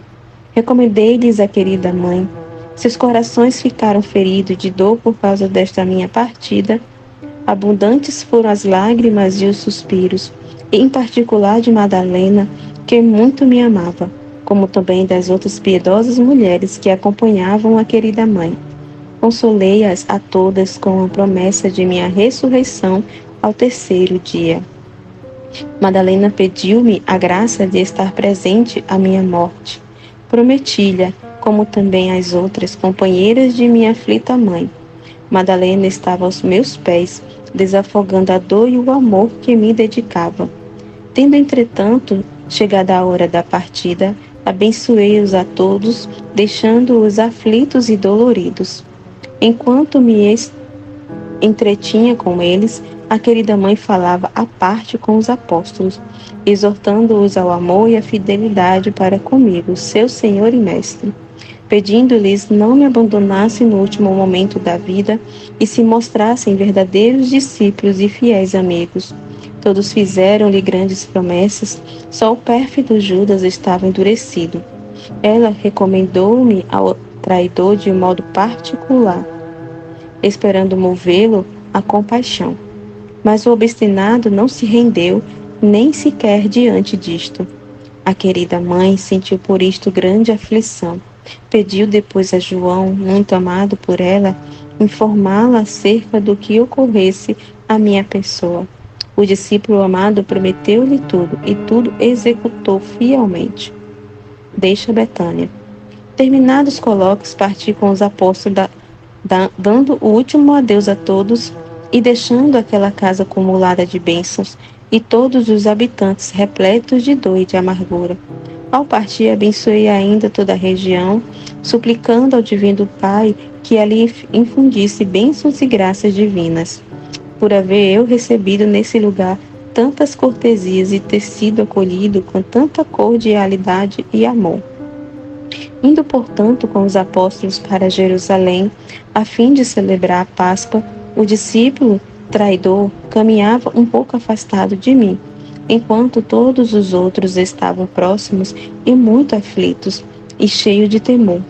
Recomendei-lhes a querida mãe. Seus corações ficaram feridos de dor por causa desta minha partida. Abundantes foram as lágrimas e os suspiros, em particular de Madalena, que muito me amava, como também das outras piedosas mulheres que acompanhavam a querida mãe. Consolei-as a todas com a promessa de minha ressurreição ao terceiro dia. Madalena pediu-me a graça de estar presente à minha morte. Prometi-lhe, como também as outras companheiras de minha aflita mãe. Madalena estava aos meus pés, desafogando a dor e o amor que me dedicava. Tendo, entretanto, chegada a hora da partida, abençoei-os a todos, deixando-os aflitos e doloridos. Enquanto me entretinha com eles, a querida mãe falava à parte com os apóstolos, exortando-os ao amor e à fidelidade para comigo, seu Senhor e Mestre. pedindo-lhes não me abandonassem no último momento da vida e se mostrassem verdadeiros discípulos e fiéis amigos. Todos fizeram-lhe grandes promessas, só o pérfido Judas estava endurecido. Ela recomendou-me ao traidor de modo particular, esperando movê-lo à compaixão. Mas o obstinado não se rendeu, nem sequer diante disto. A querida mãe sentiu por isto grande aflição. Pediu depois a João, muito amado por ela, informá-la acerca do que ocorresse à minha pessoa. O discípulo amado prometeu-lhe tudo, e tudo executou fielmente. Deixa Betânia. Terminados os colóquios, parti com os apóstolos, dando o último adeus a todos e deixando aquela casa acumulada de bênçãos e todos os habitantes repletos de dor e de amargura. Ao partir, abençoei ainda toda a região, suplicando ao Divino Pai que ali infundisse bênçãos e graças divinas. Por haver eu recebido nesse lugar tantas cortesias e ter sido acolhido com tanta cordialidade e amor. Indo, portanto, com os apóstolos para Jerusalém, a fim de celebrar a Páscoa, o discípulo traidor caminhava um pouco afastado de mim, enquanto todos os outros estavam próximos e muito aflitos e cheios de temor.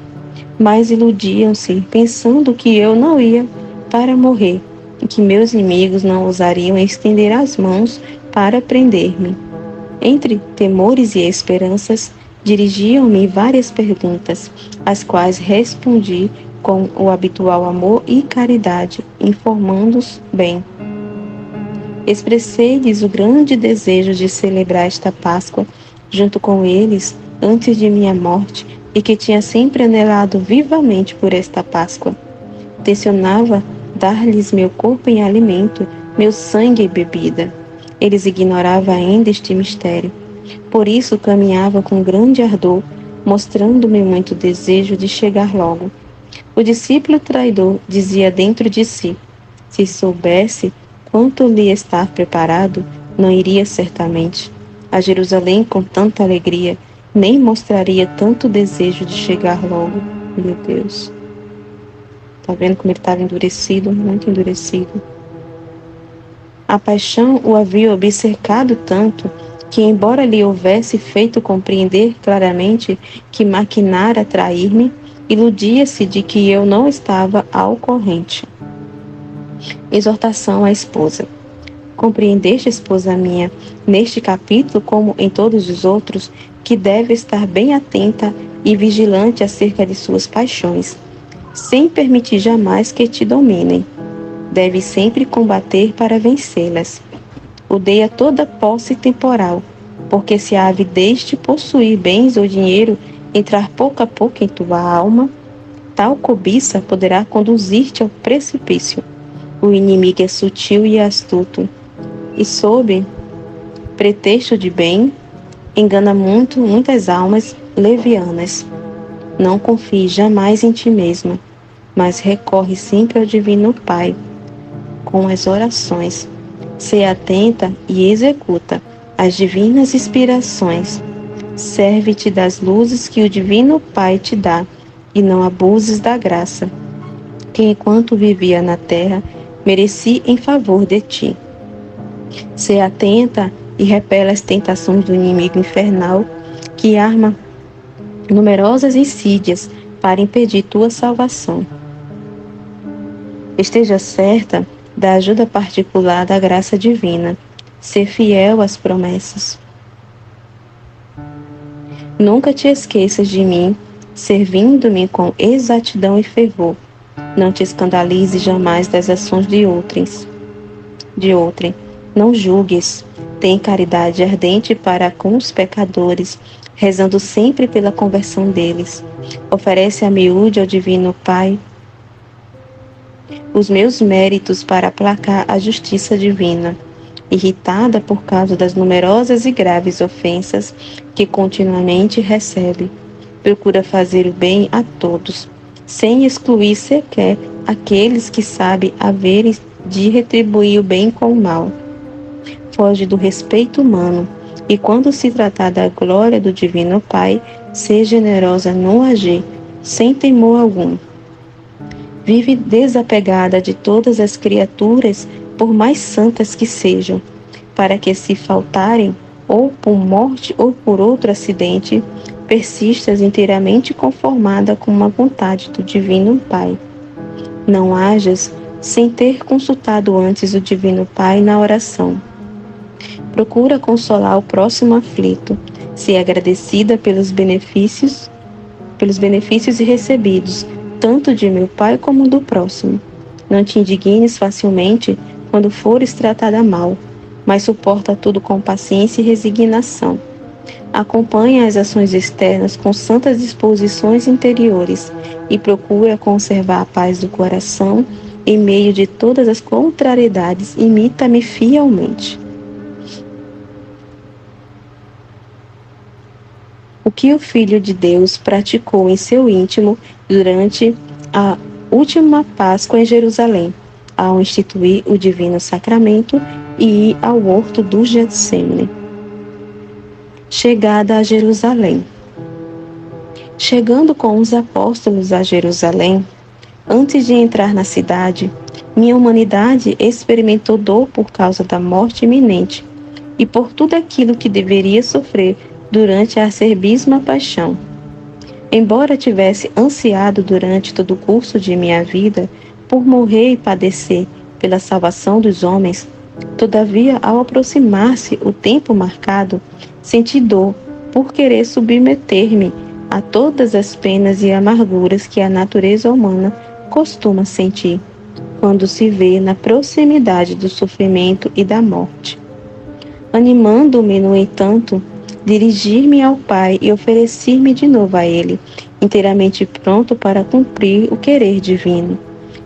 Mas iludiam-se, pensando que eu não ia para morrer, e que meus inimigos não ousariam estender as mãos para prender-me. Entre temores e esperanças, dirigiam-me várias perguntas, às quais respondi com o habitual amor e caridade, informando-os bem. Expressei-lhes o grande desejo de celebrar esta Páscoa junto com eles antes de minha morte e que tinha sempre anelado vivamente por esta Páscoa. Tencionava dar-lhes meu corpo em alimento, meu sangue em bebida. Eles ignoravam ainda este mistério. Por isso caminhava com grande ardor, mostrando-me muito desejo de chegar logo. O discípulo traidor dizia dentro de si: se soubesse quanto lhe estar preparado, não iria certamente a Jerusalém com tanta alegria, nem mostraria tanto desejo de chegar logo. Meu Deus. Tá vendo como ele estava endurecido? Muito endurecido. A paixão o havia obcecado tanto que, embora lhe houvesse feito compreender claramente que maquinara trair-me, iludia-se de que eu não estava ao corrente. Exortação à esposa. Compreendeste, esposa minha, neste capítulo, como em todos os outros, que deve estar bem atenta e vigilante acerca de suas paixões, sem permitir jamais que te dominem. Deve sempre combater para vencê-las. Odeia toda posse temporal, porque se a avidez de possuir bens ou dinheiro entrar pouco a pouco em tua alma, tal cobiça poderá conduzir-te ao precipício. O inimigo é sutil e astuto, e sob pretexto de bem, engana muitas almas levianas. Não confie jamais em ti mesma, mas recorre sempre ao Divino Pai, com as orações. Sê atenta e executa as divinas inspirações. Serve-te das luzes que o Divino Pai te dá, e não abuses da graça, que enquanto vivia na terra, mereci em favor de ti. Sê atenta e repela as tentações do inimigo infernal, que arma numerosas insídias para impedir tua salvação. Esteja certa da ajuda particular da graça divina. Ser fiel às promessas. Nunca te esqueças de mim, servindo-me com exatidão e fervor. Não te escandalize jamais das ações de outrem. Não julgues. Tem caridade ardente para com os pecadores, rezando sempre pela conversão deles. Oferece a miúde ao Divino Pai os meus méritos para aplacar a justiça divina. Irritada por causa das numerosas e graves ofensas que continuamente recebe, procura fazer o bem a todos, sem excluir sequer aqueles que sabe haverem de retribuir o bem com o mal. Foge do respeito humano, e quando se tratar da glória do Divino Pai, seja generosa no agir, sem temor algum. Vive desapegada de todas as criaturas, por mais santas que sejam, para que, se faltarem, ou por morte ou por outro acidente, persistas inteiramente conformada com a vontade do Divino Pai. Não hajas sem ter consultado antes o Divino Pai na oração. Procura consolar o próximo aflito, ser agradecida pelos benefícios recebidos, tanto de meu Pai como do próximo. Não te indignes facilmente quando fores tratada mal, mas suporta tudo com paciência e resignação. Acompanha as ações externas com santas disposições interiores e procura conservar a paz do coração em meio de todas as contrariedades. Imita-me fielmente. O que o Filho de Deus praticou em seu íntimo durante a última Páscoa em Jerusalém, ao instituir o Divino Sacramento e ir ao horto do Getsêmani. Chegada a Jerusalém. Chegando com os apóstolos a Jerusalém, antes de entrar na cidade, minha humanidade experimentou dor por causa da morte iminente e por tudo aquilo que deveria sofrer durante a acerbíssima paixão. Embora tivesse ansiado durante todo o curso de minha vida por morrer e padecer pela salvação dos homens, todavia, ao aproximar-se o tempo marcado, senti dor por querer submeter-me a todas as penas e amarguras que a natureza humana costuma sentir quando se vê na proximidade do sofrimento e da morte. Animando-me, no entanto, dirigir-me ao Pai e oferecer-me de novo a Ele, inteiramente pronto para cumprir o querer divino,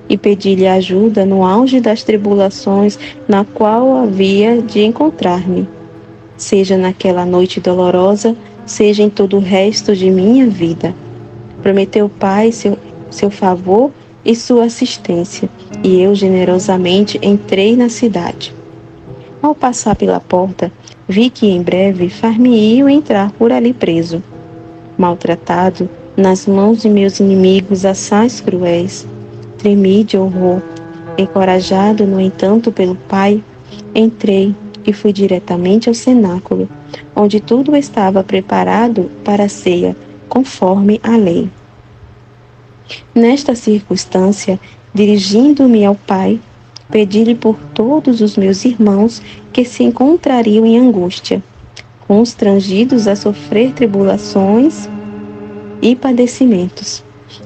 e pedir-lhe ajuda no auge das tribulações na qual havia de encontrar-me, seja naquela noite dolorosa, seja em todo o resto de minha vida. Prometeu o Pai seu favor e sua assistência, e eu generosamente entrei na cidade. Ao passar pela porta, vi que em breve far-me-iam entrar por ali preso, maltratado, nas mãos de meus inimigos assaz cruéis. Tremi de horror. Encorajado, no entanto, pelo Pai, entrei e fui diretamente ao cenáculo, onde tudo estava preparado para a ceia, conforme a lei. Nesta circunstância, dirigindo-me ao Pai, pedi-lhe por todos os meus irmãos que se encontrariam em angústia, constrangidos a sofrer tribulações e padecimentos,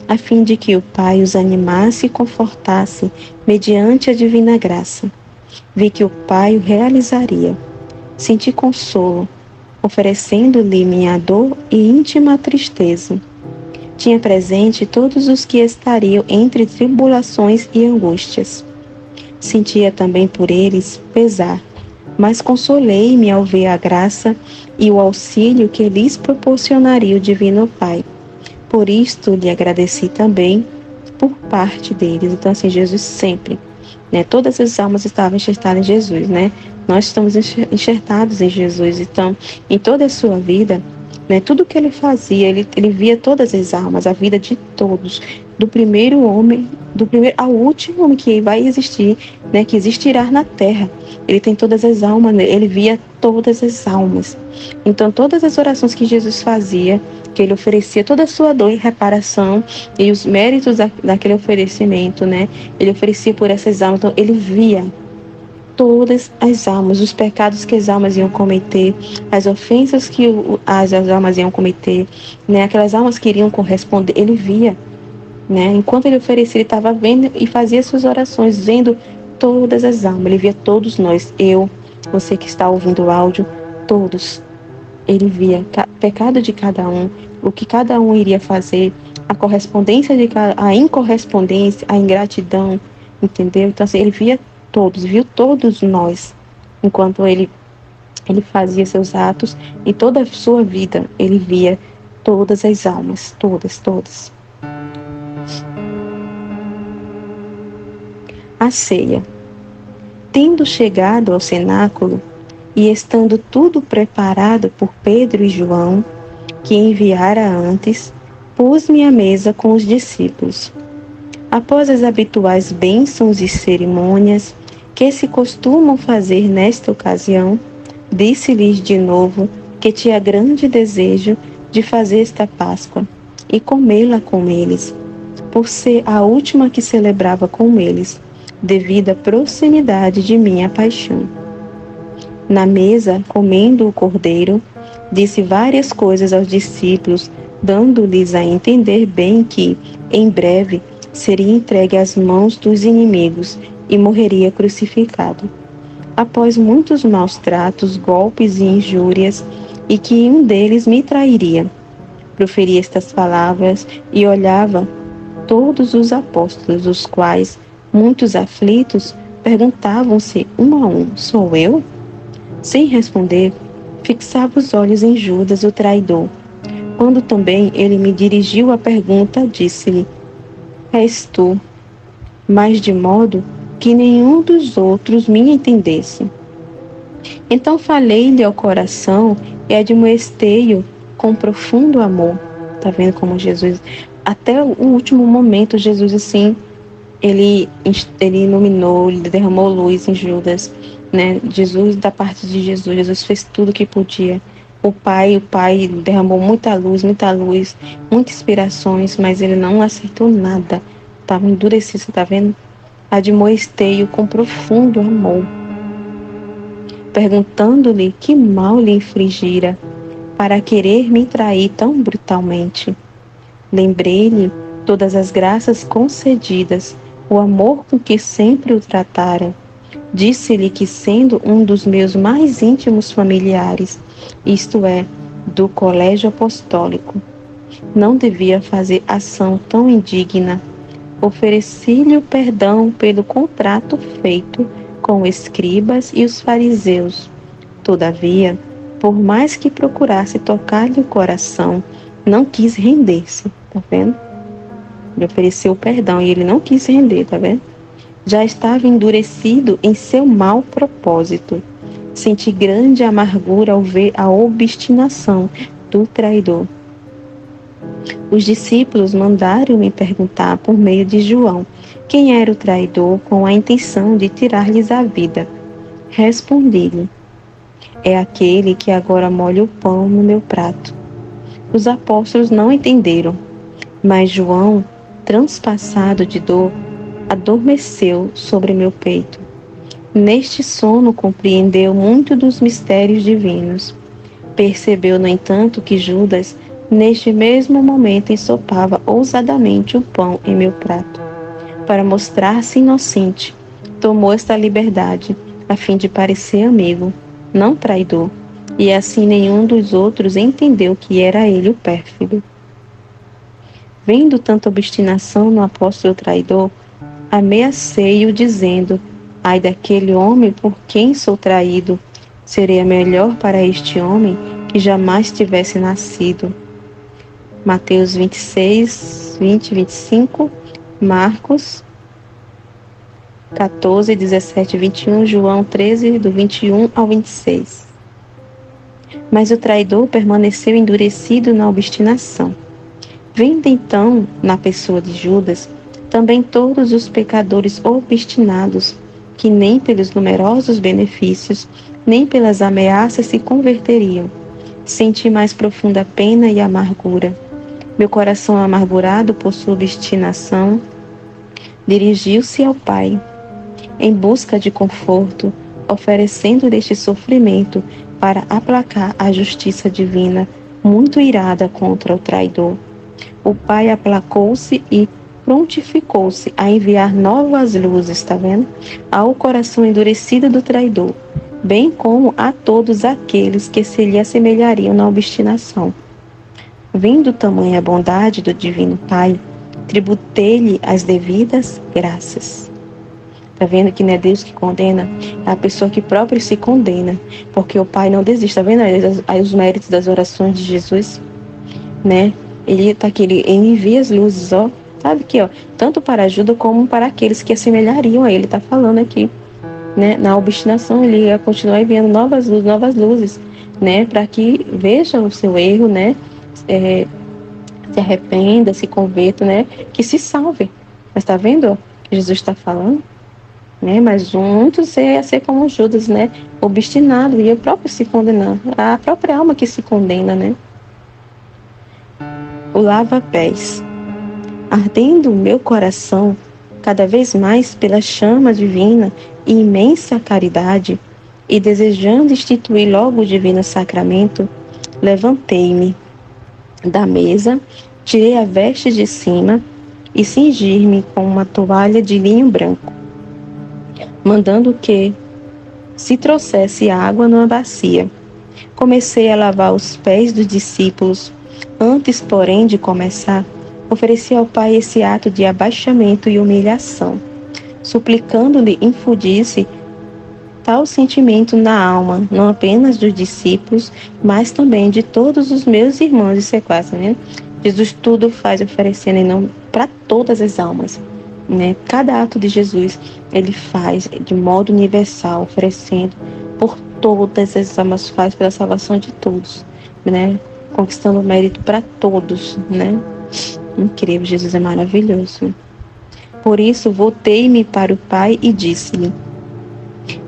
a fim de que o Pai os animasse e confortasse mediante a divina graça. Vi que o Pai o realizaria. Senti consolo, oferecendo-lhe minha dor e íntima tristeza. Tinha presente todos os que estariam entre tribulações e angústias. Sentia também por eles pesar, mas consolei-me ao ver a graça e o auxílio que lhes proporcionaria o Divino Pai. Por isto lhe agradeci também por parte deles. Então, assim, Jesus sempre, todas as almas estavam enxertadas em Jesus, Nós estamos enxertados em Jesus. Então, em toda a sua vida, tudo que ele fazia, ele via todas as almas, a vida de todos, do primeiro homem, do primeiro ao último homem que vai existir, que existirá na terra. Ele tem todas as almas, ele via todas as almas. Então, todas as orações que Jesus fazia, que ele oferecia toda a sua dor e reparação e os méritos daquele oferecimento, Ele oferecia por essas almas. Então, ele via todas as almas, os pecados que as almas iam cometer, as ofensas que as almas iam cometer, aquelas almas que iriam corresponder, ele via, enquanto ele oferecia, ele estava vendo e fazia suas orações, vendo todas as almas, ele via todos nós, eu, você que está ouvindo o áudio, todos, ele via o pecado de cada um, o que cada um iria fazer, a correspondência a incorrespondência, a ingratidão, entendeu? Então, assim, ele via todos, viu todos nós, enquanto ele fazia seus atos, em toda a sua vida, ele via todas as almas, todas. A ceia. Tendo chegado ao cenáculo, e estando tudo preparado por Pedro e João, que enviara antes, pus-me à mesa com os discípulos. Após as habituais bênçãos e cerimônias que se costumam fazer nesta ocasião, disse-lhes de novo que tinha grande desejo de fazer esta Páscoa e comê-la com eles, por ser a última que celebrava com eles, devido à proximidade de minha paixão. Na mesa, comendo o cordeiro, disse várias coisas aos discípulos, dando-lhes a entender bem que, em breve, seria entregue às mãos dos inimigos e morreria crucificado. Após muitos maus tratos, golpes e injúrias, e que um deles me trairia. Proferia estas palavras e olhava todos os apóstolos, os quais, muitos aflitos, perguntavam-se um a um: sou eu? Sem responder, fixava os olhos em Judas, o traidor. Quando também ele me dirigiu a pergunta, disse-lhe: és tu, mas de modo que nenhum dos outros me entendesse. Então falei-lhe ao coração e admoestei-o com profundo amor. Tá vendo como Jesus, até o último momento, Jesus assim, ele iluminou, ele derramou luz em Judas, né? Jesus, da parte de Jesus fez tudo o que podia. O Pai derramou muita luz, muitas inspirações, mas ele não aceitou nada. Estava endurecido, tá vendo? Admoestei-o com profundo amor, perguntando-lhe que mal lhe infligira para querer me trair tão brutalmente. Lembrei-lhe todas as graças concedidas, o amor com que sempre o tratara. Disse-lhe que, sendo um dos meus mais íntimos familiares, isto é, do colégio apostólico, não devia fazer ação tão indigna. Ofereci-lhe o perdão pelo contrato feito com escribas e os fariseus. Todavia, por mais que procurasse tocar-lhe o coração, não quis render-se, tá vendo? Ele ofereceu o perdão e ele não quis render, tá vendo? Já estava endurecido em seu mau propósito. Senti grande amargura ao ver a obstinação do traidor. Os discípulos mandaram-me perguntar por meio de João quem era o traidor, com a intenção de tirar-lhes a vida. Respondi-lhe: é aquele que agora molha o pão no meu prato. Os apóstolos não entenderam, mas João, transpassado de dor, adormeceu sobre meu peito. Neste sono compreendeu muito dos mistérios divinos. Percebeu, no entanto, que Judas, neste mesmo momento, ensopava ousadamente o pão em meu prato. Para mostrar-se inocente, tomou esta liberdade, a fim de parecer amigo, não traidor, e assim nenhum dos outros entendeu que era ele o pérfido. Vendo tanta obstinação no apóstolo traidor, ameacei-o dizendo: ai daquele homem por quem sou traído, seria melhor para este homem que jamais tivesse nascido. Mateus 26, 20 e 25, Marcos 14, 17 e 21, João 13, do 21 ao 26. Mas o traidor permaneceu endurecido na obstinação. Vendo então, na pessoa de Judas, também todos os pecadores obstinados, que nem pelos numerosos benefícios, nem pelas ameaças se converteriam, senti mais profunda pena e amargura. Meu coração amargurado por sua obstinação dirigiu-se ao Pai, em busca de conforto, oferecendo-lhe este sofrimento para aplacar a justiça divina, muito irada contra o traidor. O Pai aplacou-se e prontificou-se a enviar novas luzes, está vendo? Ao coração endurecido do traidor, bem como a todos aqueles que se lhe assemelhariam na obstinação. Vendo tamanha bondade do Divino Pai, tributei-lhe as devidas graças. Está vendo que não é Deus que condena, é a pessoa que próprio se condena, porque o Pai não desiste. Está vendo aí os méritos das orações de Jesus, né? Ele tá aqui, ele envia as luzes, ó, sabe aqui, ó, tanto para a ajuda como para aqueles que assemelhariam a ele. Tá falando aqui, né? Na obstinação ele ia continuar enviando novas luzes, né? Para que vejam o seu erro, né? se arrependa, se converta, né? Que se salve. Mas tá vendo o que Jesus está falando? Né? Mas muitos ia ser como Judas, né? Obstinado, e o próprio se condenar. A própria alma que se condena, né? O lava-pés. Ardendo o meu coração cada vez mais pela chama divina e imensa caridade, e desejando instituir logo o divino sacramento, levantei-me da mesa, tirei a veste de cima e cingi-me com uma toalha de linho branco, mandando que se trouxesse água numa bacia. Comecei a lavar os pés dos discípulos. Antes, porém, de começar, ofereci ao Pai esse ato de abaixamento e humilhação, suplicando-lhe infundisse tal sentimento na alma, não apenas dos discípulos, mas também de todos os meus irmãos e sequazes, né? Jesus tudo faz oferecendo e não para todas as almas, né? Cada ato de Jesus, ele faz de modo universal, oferecendo por todas as almas, faz pela salvação de todos, né? Conquistando o mérito para todos, né? Incrível, Jesus é maravilhoso. Por isso, voltei-me para o Pai e disse-lhe: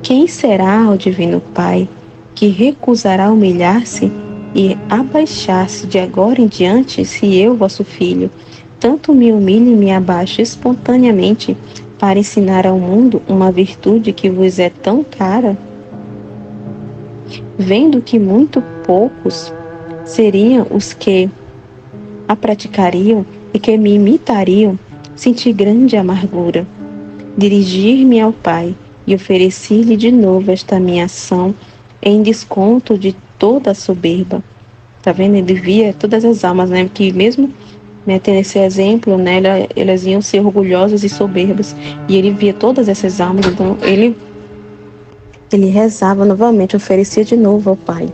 quem será o Divino Pai que recusará humilhar-se e abaixar-se de agora em diante, se eu, vosso Filho, tanto me humilho e me abaixo espontaneamente para ensinar ao mundo uma virtude que vos é tão cara? Vendo que muito poucos seriam os que a praticariam e que me imitariam, senti grande amargura. Dirigir-me ao Pai e ofereci-lhe de novo esta minha ação em desconto de toda a soberba. Tá vendo? Ele via todas as almas, né? Que mesmo, né, tendo esse exemplo, né, elas iam ser orgulhosas e soberbas, e ele via todas essas almas, então ele rezava novamente, oferecia de novo ao Pai,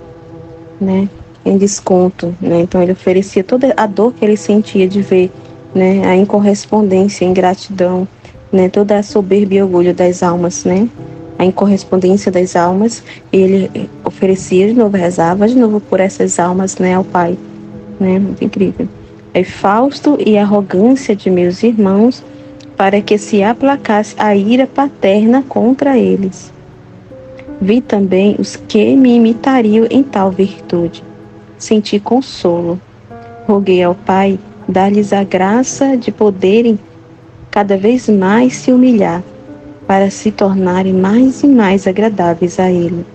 né, em desconto, né? Então ele oferecia toda a dor que ele sentia de ver, né, a incorrespondência, a ingratidão, né, toda a soberba e orgulho das almas, né, a incorrespondência das almas, e ele oferecia de novo, rezava de novo por essas almas, né, ao Pai, né, muito incrível. É Fausto e a arrogância de meus irmãos, para que se aplacasse a ira paterna contra eles. Vi também os que me imitariam em tal virtude. Senti consolo. Roguei ao Pai dar-lhes a graça de poderem cada vez mais se humilhar, para se tornarem mais e mais agradáveis a Ele.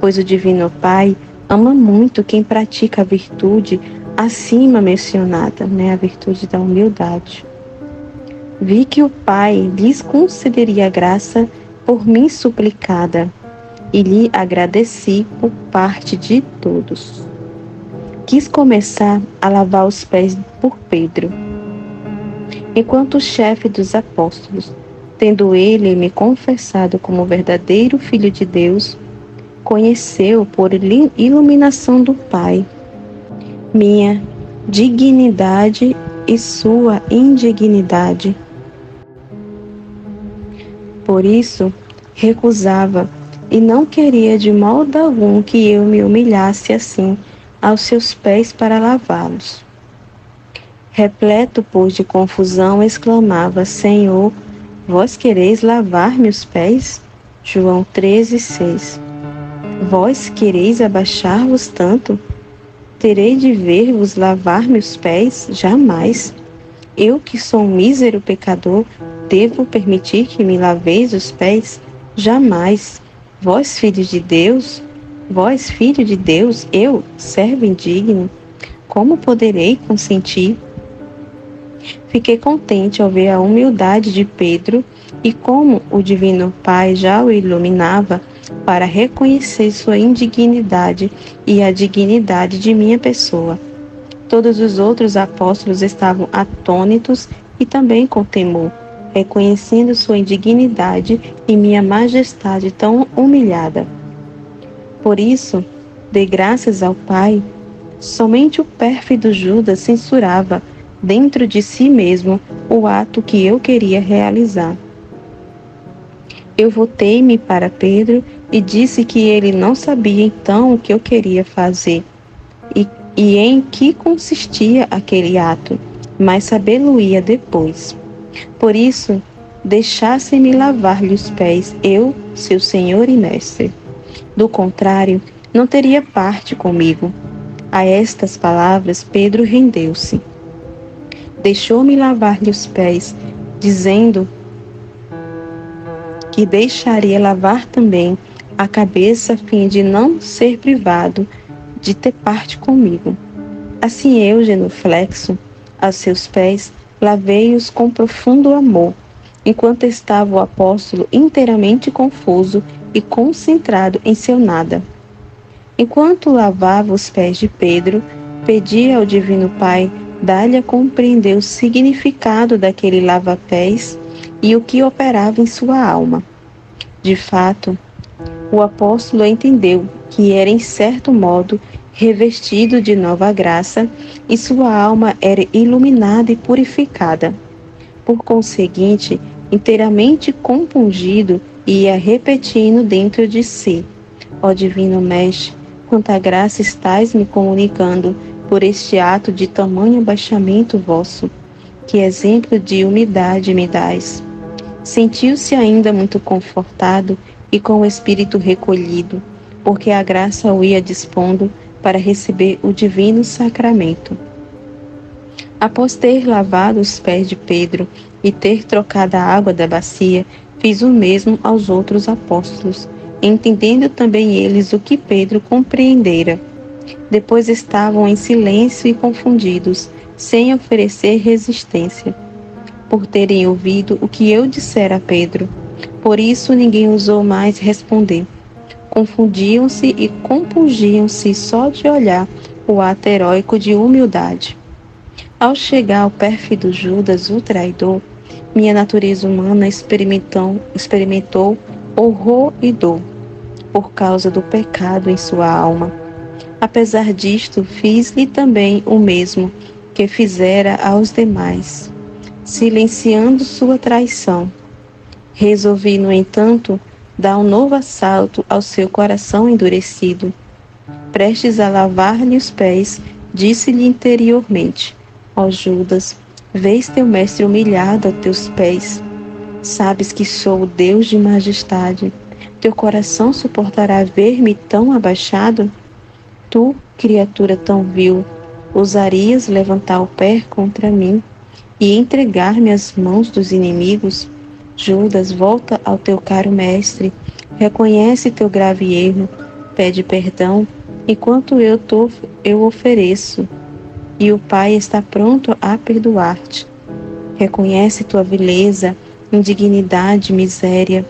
Pois o Divino Pai ama muito quem pratica a virtude acima mencionada, né, a virtude da humildade. Vi que o Pai lhes concederia a graça por mim suplicada, e lhe agradeci por parte de todos. Quis começar a lavar os pés por Pedro, enquanto o chefe dos apóstolos, tendo ele me confessado como verdadeiro Filho de Deus, conheceu por iluminação do Pai minha dignidade e sua indignidade. Por isso, recusava e não queria de modo algum que eu me humilhasse assim aos seus pés para lavá-los. Repleto, pois, de confusão, exclamava: Senhor, vós quereis lavar-me os pés? João 13:6. Vós quereis abaixar-vos tanto? Terei de ver-vos lavar-me os pés? Jamais. Eu, que sou um mísero pecador, devo permitir que me laveis os pés? Jamais. Vós, filho de Deus, eu, servo indigno, como poderei consentir? Fiquei contente ao ver a humildade de Pedro e como o Divino Pai já o iluminava para reconhecer sua indignidade e a dignidade de minha pessoa. Todos os outros apóstolos estavam atônitos e também com temor, reconhecendo sua indignidade e minha majestade tão humilhada. Por isso, dei graças ao Pai. Somente o pérfido Judas censurava, dentro de si mesmo, o ato que eu queria realizar. Eu voltei-me para Pedro e disse que ele não sabia então o que eu queria fazer, e e em que consistia aquele ato, mas sabê-lo-ia depois. Por isso, deixasse-me lavar-lhe os pés, eu, seu senhor e mestre. Do contrário, não teria parte comigo. A estas palavras, Pedro rendeu-se. Deixou-me lavar-lhe os pés, dizendo que deixaria lavar também a cabeça a fim de não ser privado de ter parte comigo. Assim eu, genuflexo, aos seus pés, lavei-os com profundo amor, enquanto estava o apóstolo inteiramente confuso e concentrado em seu nada. Enquanto lavava os pés de Pedro, pedi ao Divino Pai dar-lhe a compreender o significado daquele lava-pés e o que operava em sua alma. De fato, o apóstolo entendeu que era, em certo modo, revestido de nova graça e sua alma era iluminada e purificada. Por conseguinte, inteiramente compungido, ia repetindo dentro de si: ó Divino Mestre, quanta graça estais me comunicando por este ato de tamanho abaixamento vosso, que exemplo de humildade me dais. Sentiu-se ainda muito confortado e com o espírito recolhido, porque a graça o ia dispondo para receber o divino sacramento. Após ter lavado os pés de Pedro e ter trocado a água da bacia, fiz o mesmo aos outros apóstolos, entendendo também eles o que Pedro compreendera. Depois estavam em silêncio e confundidos, sem oferecer resistência, por terem ouvido o que eu dissera a Pedro. Por isso ninguém ousou mais responder. Confundiam-se e compungiam-se só de olhar o ato heróico de humildade. Ao chegar ao pérfido Judas, o traidor, minha natureza humana experimentou horror e dor, por causa do pecado em sua alma. Apesar disto, fiz-lhe também o mesmo que fizera aos demais, silenciando sua traição. Resolvi, no entanto, dar um novo assalto ao seu coração endurecido. Prestes a lavar-lhe os pés, disse-lhe interiormente: ó Judas, vês teu mestre humilhado a teus pés. Sabes que sou o Deus de majestade. Teu coração suportará ver-me tão abaixado? Tu, criatura tão vil, ousarias levantar o pé contra mim e entregar-me às mãos dos inimigos? Judas, volta ao teu caro mestre, reconhece teu grave erro, pede perdão, enquanto eu ofereço, e o Pai está pronto a perdoar-te. Reconhece tua vileza, indignidade, miséria.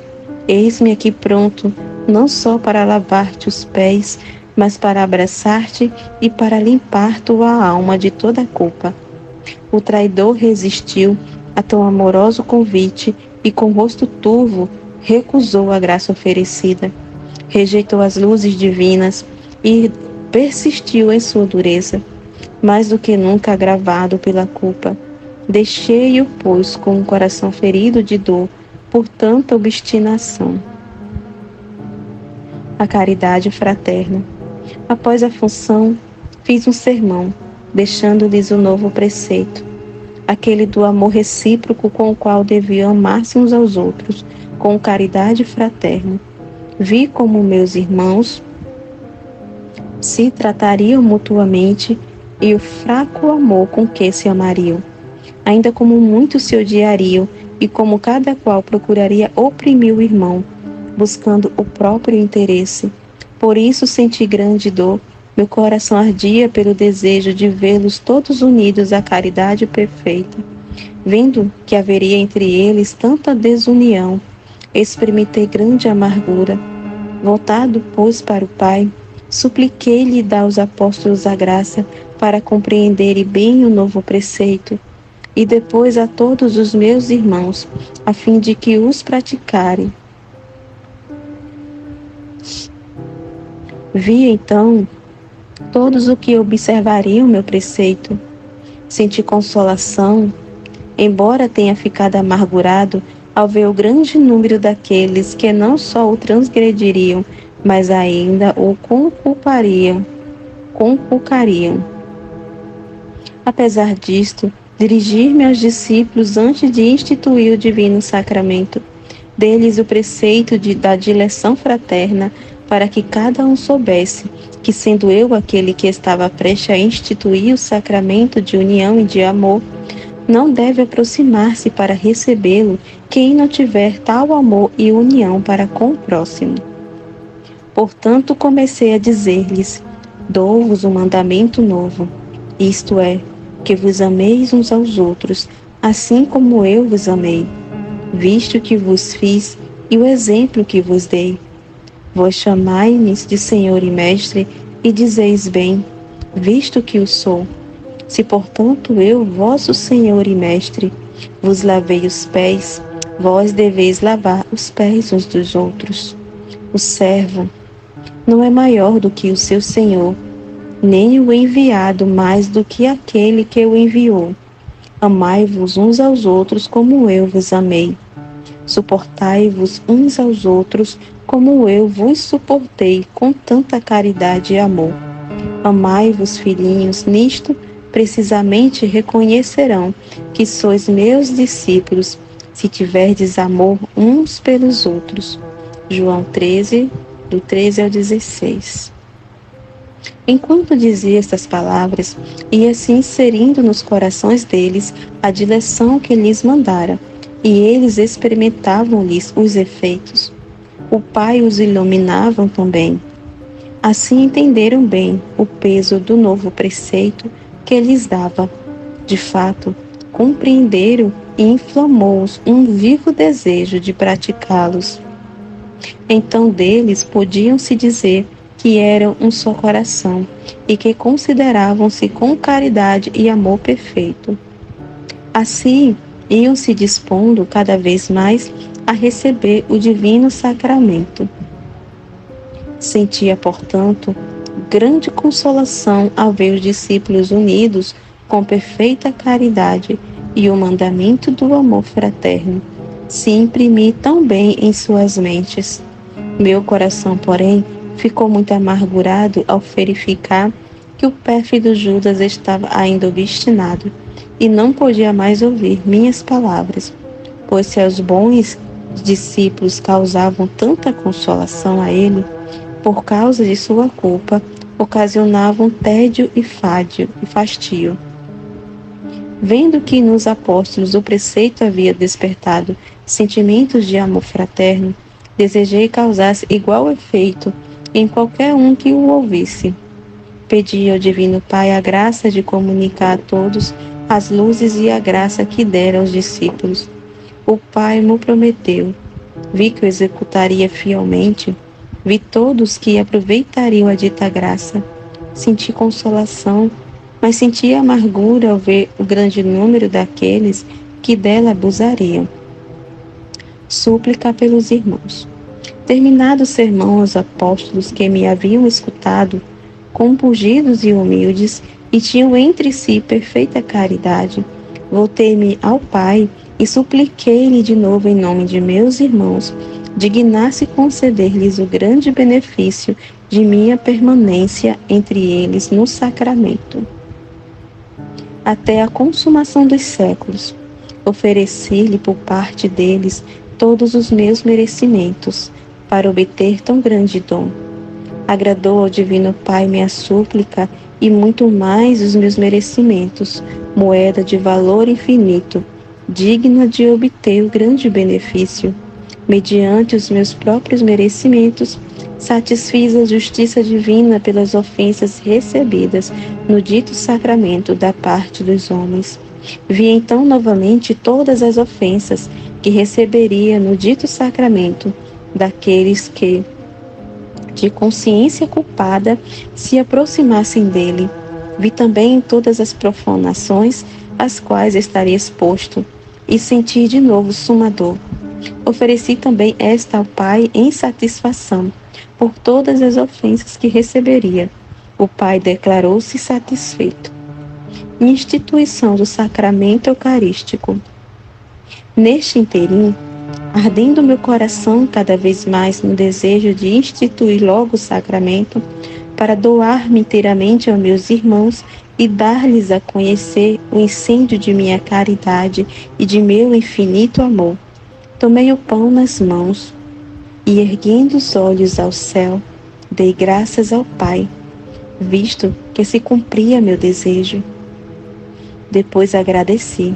Eis-me aqui pronto, não só para lavar-te os pés, mas para abraçar-te e para limpar tua alma de toda a culpa. O traidor resistiu a tão amoroso convite e, com o rosto turvo, recusou a graça oferecida. Rejeitou as luzes divinas e persistiu em sua dureza, mais do que nunca agravado pela culpa. Deixei-o, pois, com um coração ferido de dor por tanta obstinação. A caridade fraterna. Após a função, fiz um sermão, deixando-lhes o novo preceito, aquele do amor recíproco com o qual deviam amar-se uns aos outros, com caridade fraterna. Vi como meus irmãos se tratariam mutuamente e o fraco amor com que se amariam, ainda como muitos se odiariam e como cada qual procuraria oprimir o irmão, buscando o próprio interesse. Por isso senti grande dor, meu coração ardia pelo desejo de vê-los todos unidos à caridade perfeita. Vendo que haveria entre eles tanta desunião, experimentei grande amargura. Voltado, pois, para o Pai, supliquei-lhe dar aos apóstolos a graça para compreenderem bem o novo preceito, e depois a todos os meus irmãos, a fim de que os praticarem. Vi então todos o que observariam meu preceito. Senti consolação, embora tenha ficado amargurado ao ver o grande número daqueles que não só o transgrediriam, mas ainda o conculcariam. Apesar disto, dirigir-me aos discípulos antes de instituir o divino sacramento, dê-lhes o preceito da dileção fraterna, para que cada um soubesse que, sendo eu aquele que estava prestes a instituir o sacramento de união e de amor, não deve aproximar-se para recebê-lo quem não tiver tal amor e união para com o próximo. Portanto, comecei a dizer-lhes: dou-vos um mandamento novo, isto é, que vos ameis uns aos outros, assim como eu vos amei, visto que vos fiz e o exemplo que vos dei. Vós chamai-me de Senhor e Mestre, e dizeis bem, visto que o sou. Se, portanto, eu, vosso Senhor e Mestre, vos lavei os pés, vós deveis lavar os pés uns dos outros. O servo não é maior do que o seu Senhor, nem o enviado mais do que aquele que o enviou. Amai-vos uns aos outros como eu vos amei. Suportai-vos uns aos outros como eu vos suportei com tanta caridade e amor. Amai-vos, filhinhos, nisto precisamente reconhecerão que sois meus discípulos, se tiverdes amor uns pelos outros. João 13, do 13 ao 16. Enquanto dizia estas palavras, ia se inserindo nos corações deles a direção que lhes mandara, e eles experimentavam-lhes os efeitos. O Pai os iluminava também. Assim entenderam bem o peso do novo preceito que lhes dava. De fato, compreenderam e inflamou-os um vivo desejo de praticá-los. Então deles podiam-se dizer que eram um só coração e que consideravam-se com caridade e amor perfeito. Assim, iam se dispondo cada vez mais a receber o divino sacramento. Sentia, portanto, grande consolação ao ver os discípulos unidos com perfeita caridade e o mandamento do amor fraterno se imprimir tão bem em suas mentes. Meu coração, porém, ficou muito amargurado ao verificar que o pérfido Judas estava ainda obstinado e não podia mais ouvir minhas palavras, pois se os bons discípulos causavam tanta consolação a ele, por causa de sua culpa, ocasionavam tédio e fastio. Vendo que nos apóstolos o preceito havia despertado sentimentos de amor fraterno, desejei causasse igual efeito em qualquer um que o ouvisse. Pedi ao Divino Pai a graça de comunicar a todos as luzes e a graça que dera aos discípulos. O Pai me prometeu. Vi que o executaria fielmente. Vi todos que aproveitariam a dita graça. Senti consolação, mas senti amargura ao ver o grande número daqueles que dela abusariam. Súplica pelos irmãos. Terminado o sermão aos apóstolos que me haviam escutado, compungidos e humildes, e tinham entre si perfeita caridade, voltei-me ao Pai e supliquei-lhe de novo em nome de meus irmãos, dignasse conceder-lhes o grande benefício de minha permanência entre eles no sacramento. Até a consumação dos séculos, ofereci-lhe por parte deles todos os meus merecimentos, para obter tão grande dom. Agradou ao Divino Pai minha súplica e muito mais os meus merecimentos, moeda de valor infinito, digna de obter o grande benefício. Mediante os meus próprios merecimentos, satisfiz a justiça divina pelas ofensas recebidas no dito sacramento da parte dos homens. Vi então novamente todas as ofensas que receberia no dito sacramento daqueles que, de consciência culpada, se aproximassem dele. Vi também todas as profanações às quais estaria exposto, e senti de novo suma dor. Ofereci também esta ao Pai em satisfação, por todas as ofensas que receberia. O Pai declarou-se satisfeito. Instituição do sacramento eucarístico. Neste interim, ardendo meu coração cada vez mais no desejo de instituir logo o sacramento, para doar-me inteiramente aos meus irmãos e dar-lhes a conhecer o incêndio de minha caridade e de meu infinito amor. Tomei o pão nas mãos e, erguendo os olhos ao céu, dei graças ao Pai, visto que se cumpria meu desejo. Depois agradeci,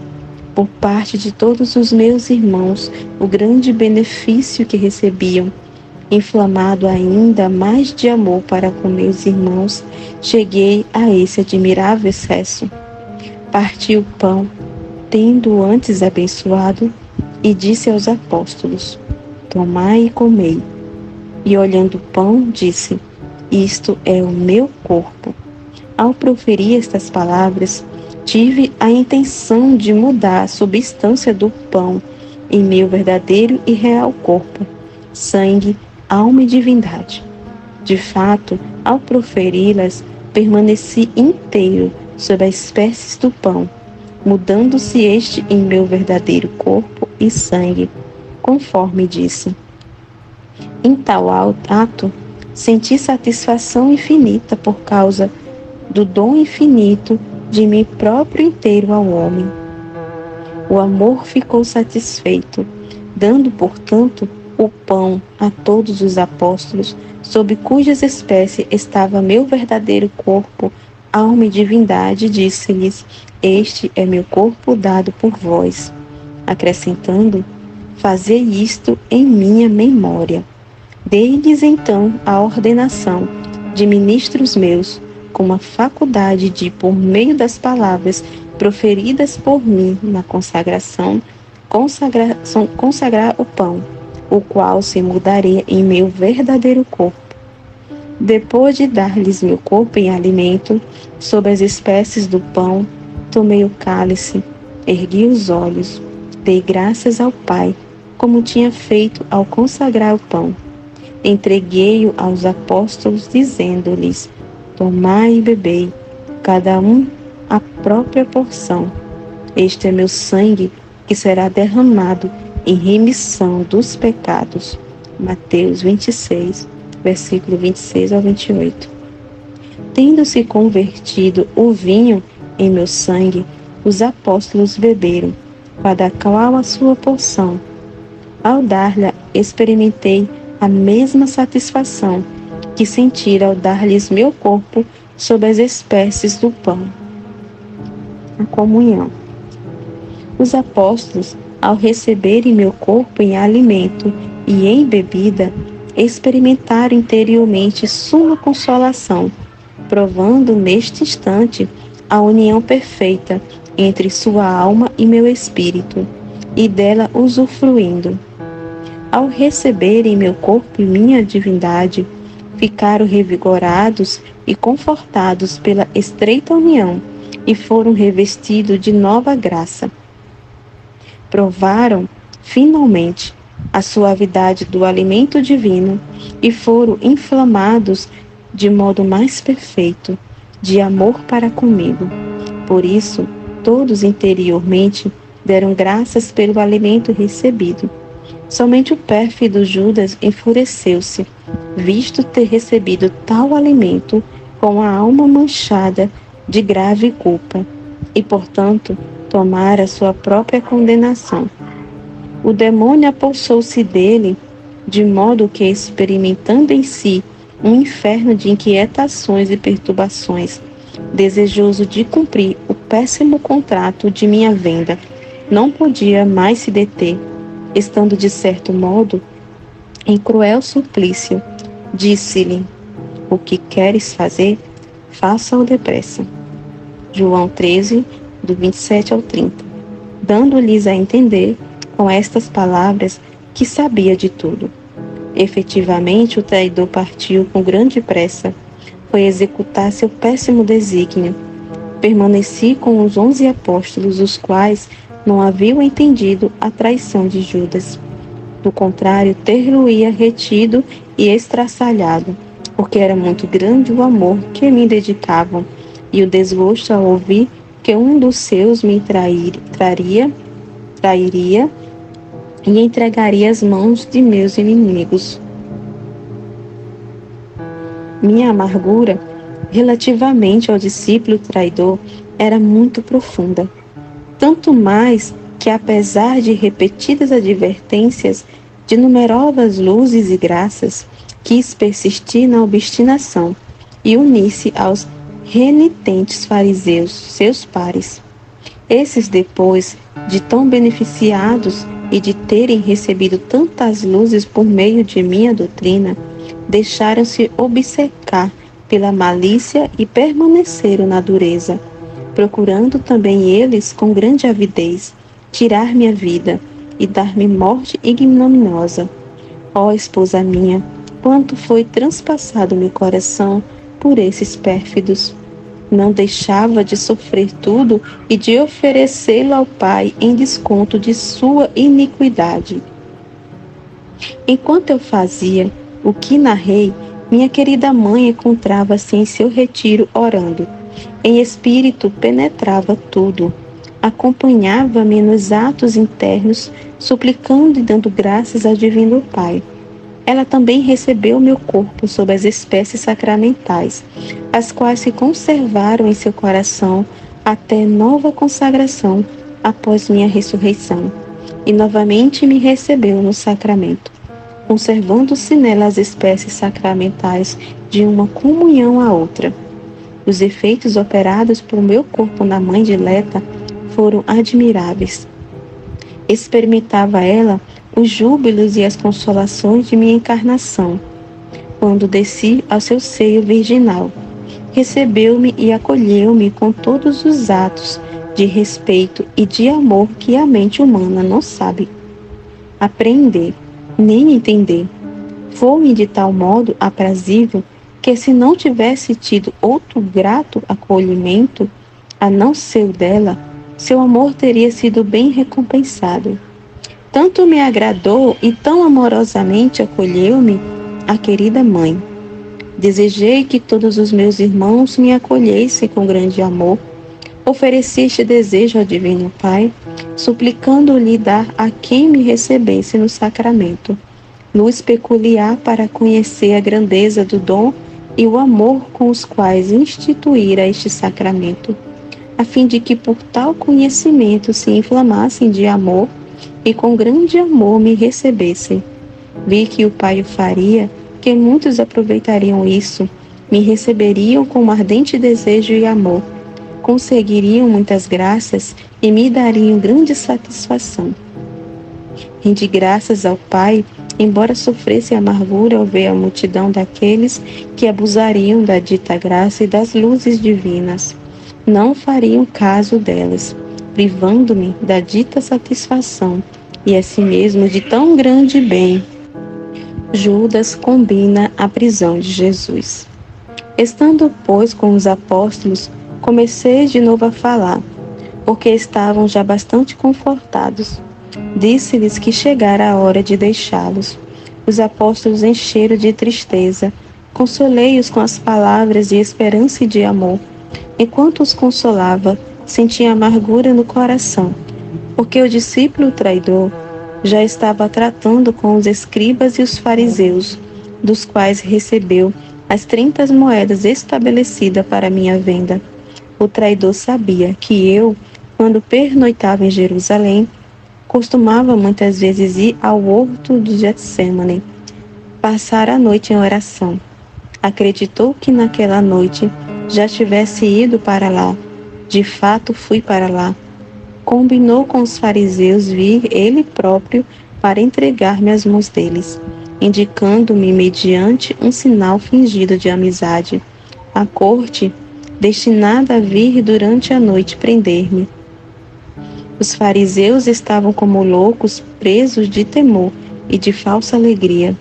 por parte de todos os meus irmãos, o grande benefício que recebiam. Inflamado ainda mais de amor para com meus irmãos, cheguei a esse admirável excesso. Parti o pão, tendo-o antes abençoado, e disse aos apóstolos: Tomai e comei. E olhando o pão, disse: Isto é o meu corpo. Ao proferir estas palavras, tive a intenção de mudar a substância do pão em meu verdadeiro e real corpo, sangue, alma e divindade. De fato, ao proferi-las, permaneci inteiro sob as espécies do pão, mudando-se este em meu verdadeiro corpo e sangue, conforme disse. Em tal ato, senti satisfação infinita por causa do dom infinito de mim próprio inteiro ao homem. O amor ficou satisfeito, dando, portanto, o pão a todos os apóstolos, sob cujas espécies estava meu verdadeiro corpo, alma e divindade, disse-lhes: Este é meu corpo dado por vós. Acrescentando: Fazei isto em minha memória. Dei-lhes então a ordenação de ministros meus, com a faculdade de, por meio das palavras proferidas por mim na consagração, consagrar o pão, o qual se mudaria em meu verdadeiro corpo. Depois de dar-lhes meu corpo em alimento, sob as espécies do pão, tomei o cálice, ergui os olhos, dei graças ao Pai, como tinha feito ao consagrar o pão. Entreguei-o aos apóstolos, dizendo-lhes: Tomai e bebei, cada um a própria porção. Este é meu sangue, que será derramado em remissão dos pecados. Mateus 26, versículo 26 ao 28. Tendo-se convertido o vinho em meu sangue, os apóstolos beberam, cada qual a sua porção. Ao dar-lhe, experimentei a mesma satisfação que sentira ao dar-lhes meu corpo sob as espécies do pão. A comunhão. Os apóstolos, ao receberem meu corpo em alimento e em bebida, experimentaram interiormente suma consolação, provando neste instante a união perfeita entre sua alma e meu espírito, e dela usufruindo. Ao receberem meu corpo e minha divindade, ficaram revigorados e confortados pela estreita união e foram revestidos de nova graça. Provaram, finalmente, a suavidade do alimento divino e foram inflamados de modo mais perfeito, de amor para comigo. Por isso, todos interiormente deram graças pelo alimento recebido. Somente o pérfido Judas enfureceu-se, visto ter recebido tal alimento com a alma manchada de grave culpa, e, portanto, tomara sua própria condenação. O demônio apossou-se dele, de modo que, experimentando em si um inferno de inquietações e perturbações, desejoso de cumprir o péssimo contrato de minha venda, não podia mais se deter, estando de certo modo em cruel suplício. Disse-lhe: O que queres fazer, faça-o depressa. João 13, do 27 ao 30, dando-lhes a entender com estas palavras que sabia de tudo. Efetivamente, o traidor partiu com grande pressa, foi executar seu péssimo desígnio. Permaneci com os 11 apóstolos, os quais não haviam entendido a traição de Judas. Do contrário, ter-lo-ia retido e estraçalhado, porque era muito grande o amor que me dedicavam, e o desgosto ao ouvir que um dos seus me trairia e entregaria às mãos de meus inimigos. Minha amargura relativamente ao discípulo traidor era muito profunda. Tanto mais que, apesar de repetidas advertências, de numerosas luzes e graças, quis persistir na obstinação e unir-se aos renitentes fariseus, seus pares. Esses, depois de tão beneficiados e de terem recebido tantas luzes por meio de minha doutrina, deixaram-se obcecar pela malícia e permaneceram na dureza, procurando também eles, com grande avidez, tirar minha vida e dar-me morte ignominiosa. Ó esposa minha, quanto foi transpassado meu coração por esses pérfidos! Não deixava de sofrer tudo e de oferecê-lo ao Pai em desconto de sua iniquidade. Enquanto eu fazia o que narrei, minha querida mãe encontrava-se em seu retiro orando. Em espírito penetrava tudo. Acompanhava-me nos atos internos, suplicando e dando graças ao Divino Pai. Ela também recebeu meu corpo sob as espécies sacramentais, as quais se conservaram em seu coração até nova consagração após minha ressurreição, e novamente me recebeu no sacramento, conservando-se nela as espécies sacramentais de uma comunhão à outra. Os efeitos operados por meu corpo na mãe dileta foram admiráveis. Experimentava ela os júbilos e as consolações de minha encarnação. Quando desci ao seu seio virginal, recebeu-me e acolheu-me com todos os atos de respeito e de amor que a mente humana não sabe apreender, nem entender. Foi-me de tal modo aprazível que, se não tivesse tido outro grato acolhimento, a não ser o dela, seu amor teria sido bem recompensado. Tanto me agradou e tão amorosamente acolheu-me a querida mãe. Desejei que todos os meus irmãos me acolhessem com grande amor. Ofereci este desejo ao Divino Pai, suplicando-lhe dar a quem me recebesse no sacramento luz peculiar para conhecer a grandeza do dom e o amor com os quais instituíra este sacramento, a fim de que por tal conhecimento se inflamassem de amor e com grande amor me recebessem. Vi que o Pai o faria, que muitos aproveitariam isso, me receberiam com ardente desejo e amor, conseguiriam muitas graças e me dariam grande satisfação. Rendi graças ao Pai, embora sofresse amargura ao ver a multidão daqueles que abusariam da dita graça e das luzes divinas. Não fariam caso delas, privando-me da dita satisfação e assim mesmo de tão grande bem. Judas combina a prisão de Jesus. Estando, pois, com os apóstolos, comecei de novo a falar, porque estavam já bastante confortados. Disse-lhes que chegara a hora de deixá-los. Os apóstolos encheram de tristeza. Consolei-os com as palavras de esperança e de amor. Enquanto os consolava, sentia amargura no coração, porque o discípulo traidor já estava tratando com os escribas e os fariseus, dos quais recebeu as 30 moedas estabelecidas para minha venda. O traidor sabia que eu, quando pernoitava em Jerusalém, costumava muitas vezes ir ao horto de Getsêmani, passar a noite em oração. Acreditou que naquela noite já tivesse ido para lá. De fato, fui para lá. Combinou com os fariseus vir ele próprio para entregar-me às mãos deles, indicando-me mediante um sinal fingido de amizade a corte destinada a vir durante a noite prender-me. Os fariseus estavam como loucos, presos de temor e de falsa alegria.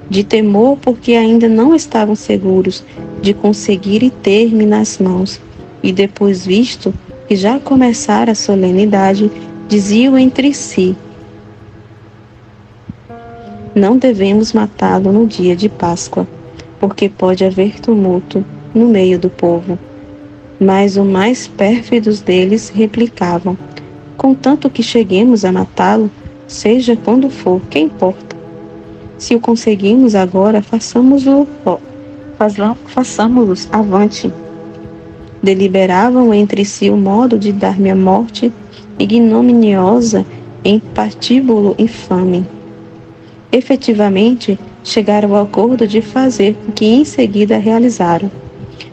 De temor porque ainda não estavam seguros de conseguir ter-me nas mãos, e depois, visto que já começara a solenidade, diziam entre si: não devemos matá-lo no dia de Páscoa, porque pode haver tumulto no meio do povo. Mas os mais pérfidos deles replicavam: contanto que cheguemos a matá-lo, seja quando for, que importa? Se o conseguimos agora, façamo-los avante. Deliberavam entre si o modo de dar-me a morte ignominiosa em patíbulo infame. Efetivamente, chegaram ao acordo de fazer o que em seguida realizaram.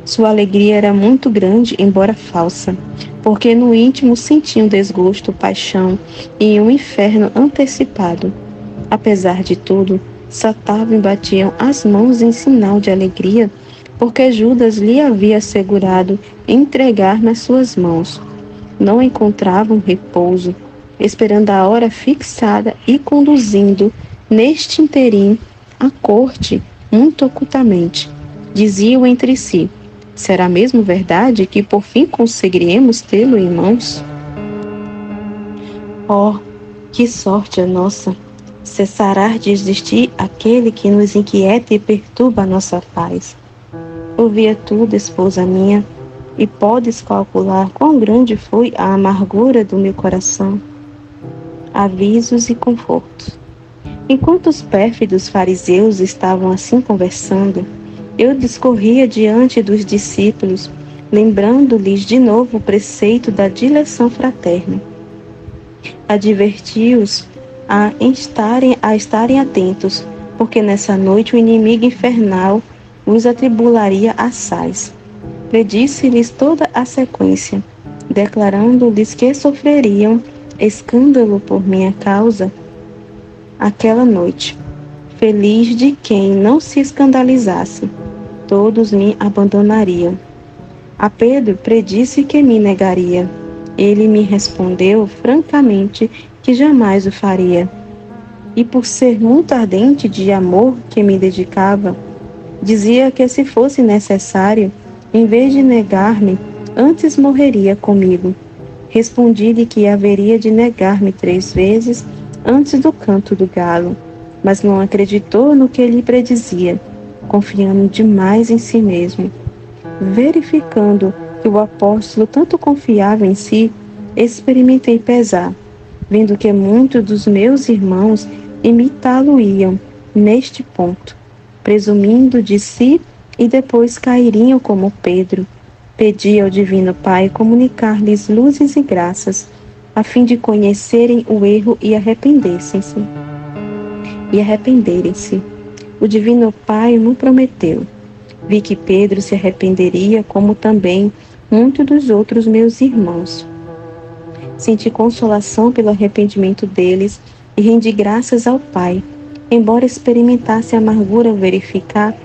Sua alegria era muito grande, embora falsa, porque no íntimo sentiam desgosto, paixão e um inferno antecipado. Apesar de tudo, saltavam e batiam as mãos em sinal de alegria, porque Judas lhe havia assegurado entregar nas suas mãos. Não encontravam repouso, esperando a hora fixada e conduzindo, neste interim, a corte muito ocultamente. Diziam entre si: será mesmo verdade que por fim conseguiremos tê-lo em mãos? Oh, que sorte a nossa! Cessará de existir aquele que nos inquieta e perturba a nossa paz. Ouvia tudo, esposa minha, e podes calcular quão grande foi a amargura do meu coração. Avisos e confortos. Enquanto os pérfidos fariseus estavam assim conversando, eu discorria diante dos discípulos, lembrando-lhes de novo o preceito da dileção fraterna. Adverti-os a estarem atentos, porque nessa noite o inimigo infernal os atribularia assaz. Predisse-lhes toda a sequência, declarando-lhes que sofreriam escândalo por minha causa aquela noite. Feliz de quem não se escandalizasse, todos me abandonariam. A Pedro predisse que me negaria. Ele me respondeu francamente que jamais o faria. E por ser muito ardente de amor que me dedicava, dizia que se fosse necessário, em vez de negar-me, antes morreria comigo. Respondi-lhe que haveria de negar-me 3 vezes antes do canto do galo, mas não acreditou no que lhe predizia, confiando demais em si mesmo. Verificando que o apóstolo tanto confiava em si, experimentei pesar, vendo que muitos dos meus irmãos imitá-lo-iam neste ponto, presumindo de si e depois cairiam como Pedro. Pedi ao Divino Pai comunicar-lhes luzes e graças, a fim de conhecerem o erro e arrependerem-se. O Divino Pai me prometeu. Vi que Pedro se arrependeria, como também muitos dos outros meus irmãos. Senti consolação pelo arrependimento deles e rendi graças ao Pai, embora experimentasse a amargura ao verificar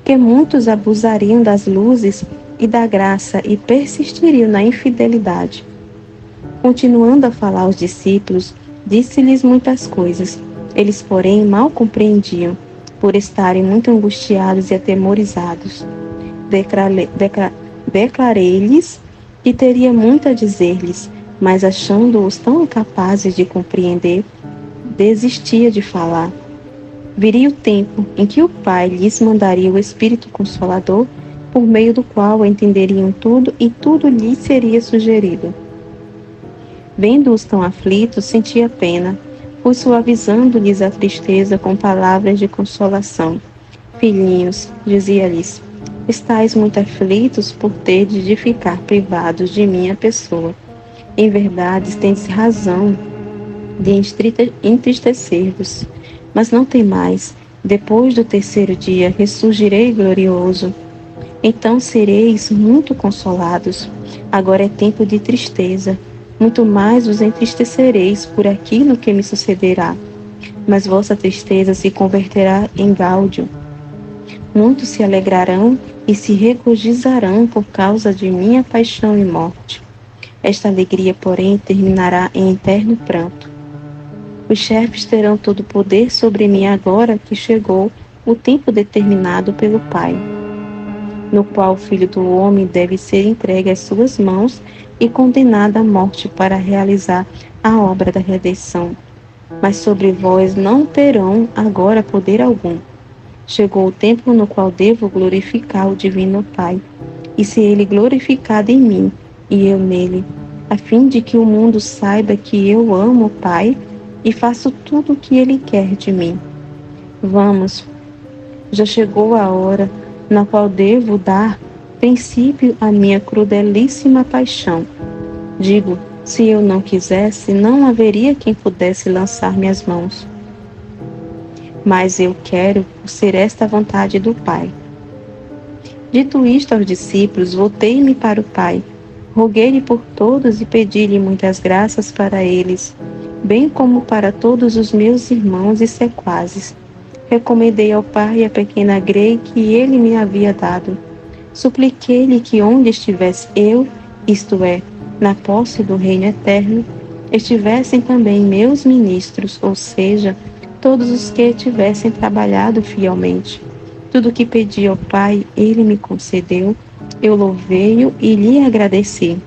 que muitos abusariam das luzes e da graça e persistiriam na infidelidade. Continuando a falar aos discípulos, disse-lhes muitas coisas. Eles, porém, mal compreendiam, por estarem muito angustiados e atemorizados. Declarei-lhes que teria muito a dizer-lhes, mas achando-os tão incapazes de compreender, desistia de falar. Viria o tempo em que o Pai lhes mandaria o Espírito Consolador, por meio do qual entenderiam tudo e tudo lhes seria sugerido. Vendo-os tão aflitos, sentia pena, fui suavizando-lhes a tristeza com palavras de consolação. Filhinhos, dizia-lhes, estáis muito aflitos por terdes de ficar privados de minha pessoa. Em verdade, tendes razão de entristecer-vos. Mas não temais, depois do 3º dia ressurgirei glorioso. Então sereis muito consolados. Agora é tempo de tristeza. Muito mais vos entristecereis por aquilo que me sucederá. Mas vossa tristeza se converterá em gáudio. Muitos se alegrarão e se regozijarão por causa de minha paixão e morte. Esta alegria, porém, terminará em eterno pranto. Os chefes terão todo o poder sobre mim agora que chegou o tempo determinado pelo Pai, no qual o Filho do Homem deve ser entregue às suas mãos e condenado à morte para realizar a obra da redenção. Mas sobre vós não terão agora poder algum. Chegou o tempo no qual devo glorificar o Divino Pai, e ser Ele glorificado em mim, e eu nele, a fim de que o mundo saiba que eu amo o Pai e faço tudo o que Ele quer de mim. Vamos, já chegou a hora, na qual devo dar princípio à minha crudelíssima paixão. Digo, se eu não quisesse, não haveria quem pudesse lançar-me as mãos. Mas eu quero, por ser esta a vontade do Pai. Dito isto aos discípulos, voltei-me para o Pai. Roguei-lhe por todos e pedi-lhe muitas graças para eles, bem como para todos os meus irmãos e sequazes. Recomendei ao Pai a pequena grei que ele me havia dado. Supliquei-lhe que onde estivesse eu, isto é, na posse do reino eterno, estivessem também meus ministros, ou seja, todos os que tivessem trabalhado fielmente. Tudo o que pedi ao Pai, ele me concedeu, eu louvei-o e lhe agradeci.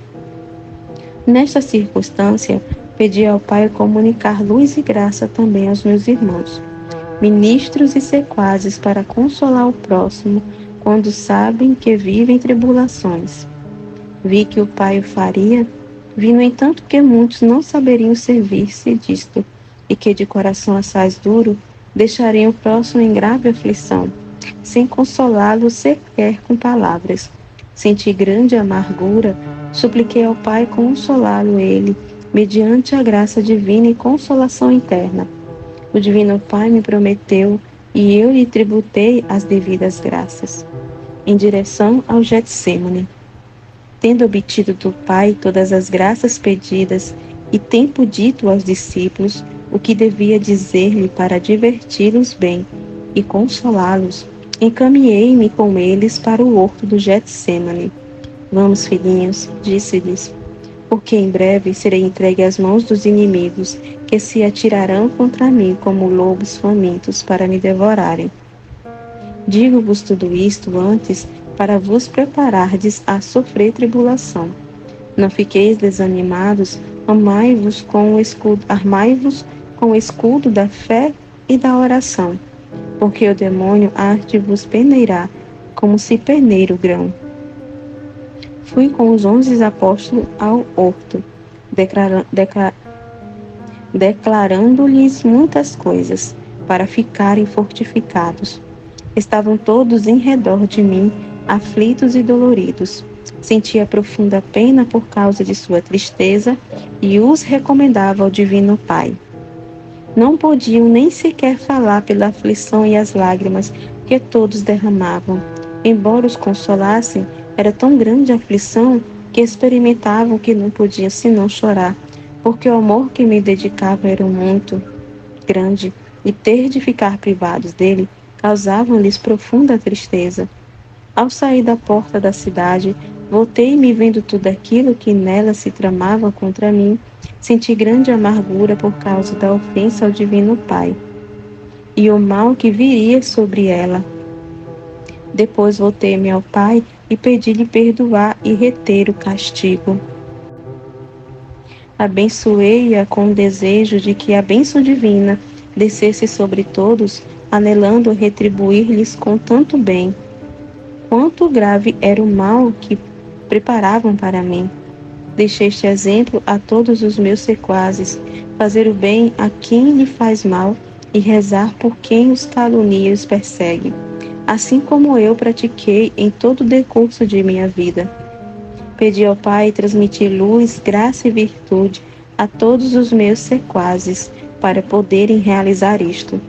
Nesta circunstância, pedi ao Pai comunicar luz e graça também aos meus irmãos, ministros e sequazes, para consolar o próximo, quando sabem que vivem tribulações. Vi que o Pai o faria, vi, no entanto, que muitos não saberiam servir-se disto, e que de coração assaz duro deixariam o próximo em grave aflição, sem consolá-lo sequer com palavras. Senti grande amargura, supliquei ao Pai consolá-lo ele, mediante a graça divina e consolação interna. O Divino Pai me prometeu, e eu lhe tributei as devidas graças. Em direção ao Getsêmani. Tendo obtido do Pai todas as graças pedidas, e tendo dito aos discípulos o que devia dizer-lhe para diverti-los bem e consolá-los, encaminhei-me com eles para o horto do Getsêmani. Vamos, filhinhos, disse-lhes, porque em breve serei entregue às mãos dos inimigos, que se atirarão contra mim como lobos famintos para me devorarem. Digo-vos tudo isto antes, para vos preparardes a sofrer tribulação. Não fiqueis desanimados, armai-vos com o escudo da fé e da oração, porque o demônio há de vos peneirar, como se peneira o grão. Fui com os 11 apóstolos ao horto, declarando-lhes muitas coisas, para ficarem fortificados. Estavam todos em redor de mim, aflitos e doloridos. Sentia profunda pena por causa de sua tristeza e os recomendava ao Divino Pai. Não podiam nem sequer falar pela aflição e as lágrimas que todos derramavam. Embora os consolassem, era tão grande a aflição que experimentavam que não podiam senão chorar, porque o amor que me dedicava era muito grande, e ter de ficar privados dele causavam-lhes profunda tristeza. Ao sair da porta da cidade, voltei-me vendo tudo aquilo que nela se tramava contra mim, senti grande amargura por causa da ofensa ao Divino Pai, e o mal que viria sobre ela. Depois voltei-me ao Pai e pedi-lhe perdoar e reter o castigo. Abençoei-a com o desejo de que a bênção divina descesse sobre todos, anelando retribuir-lhes com tanto bem. Quanto grave era o mal que preparavam para mim. Deixei este exemplo a todos os meus sequazes, fazer o bem a quem lhe faz mal e rezar por quem os calunia e os persegue, assim como eu pratiquei em todo o decurso de minha vida. Pedi ao Pai transmitir luz, graça e virtude a todos os meus sequazes, para poderem realizar isto.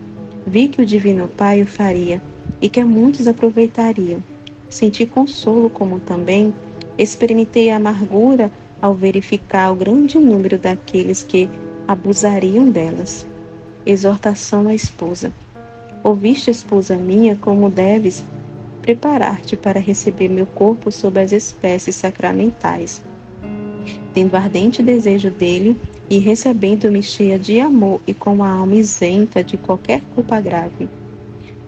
Vi que o Divino Pai o faria, e que muitos aproveitariam. Senti consolo, como também experimentei a amargura ao verificar o grande número daqueles que abusariam delas. Exortação à esposa. Ouviste, esposa minha, como deves preparar-te para receber meu corpo sob as espécies sacramentais, tendo ardente desejo dele e recebendo-me cheia de amor e com a alma isenta de qualquer culpa grave.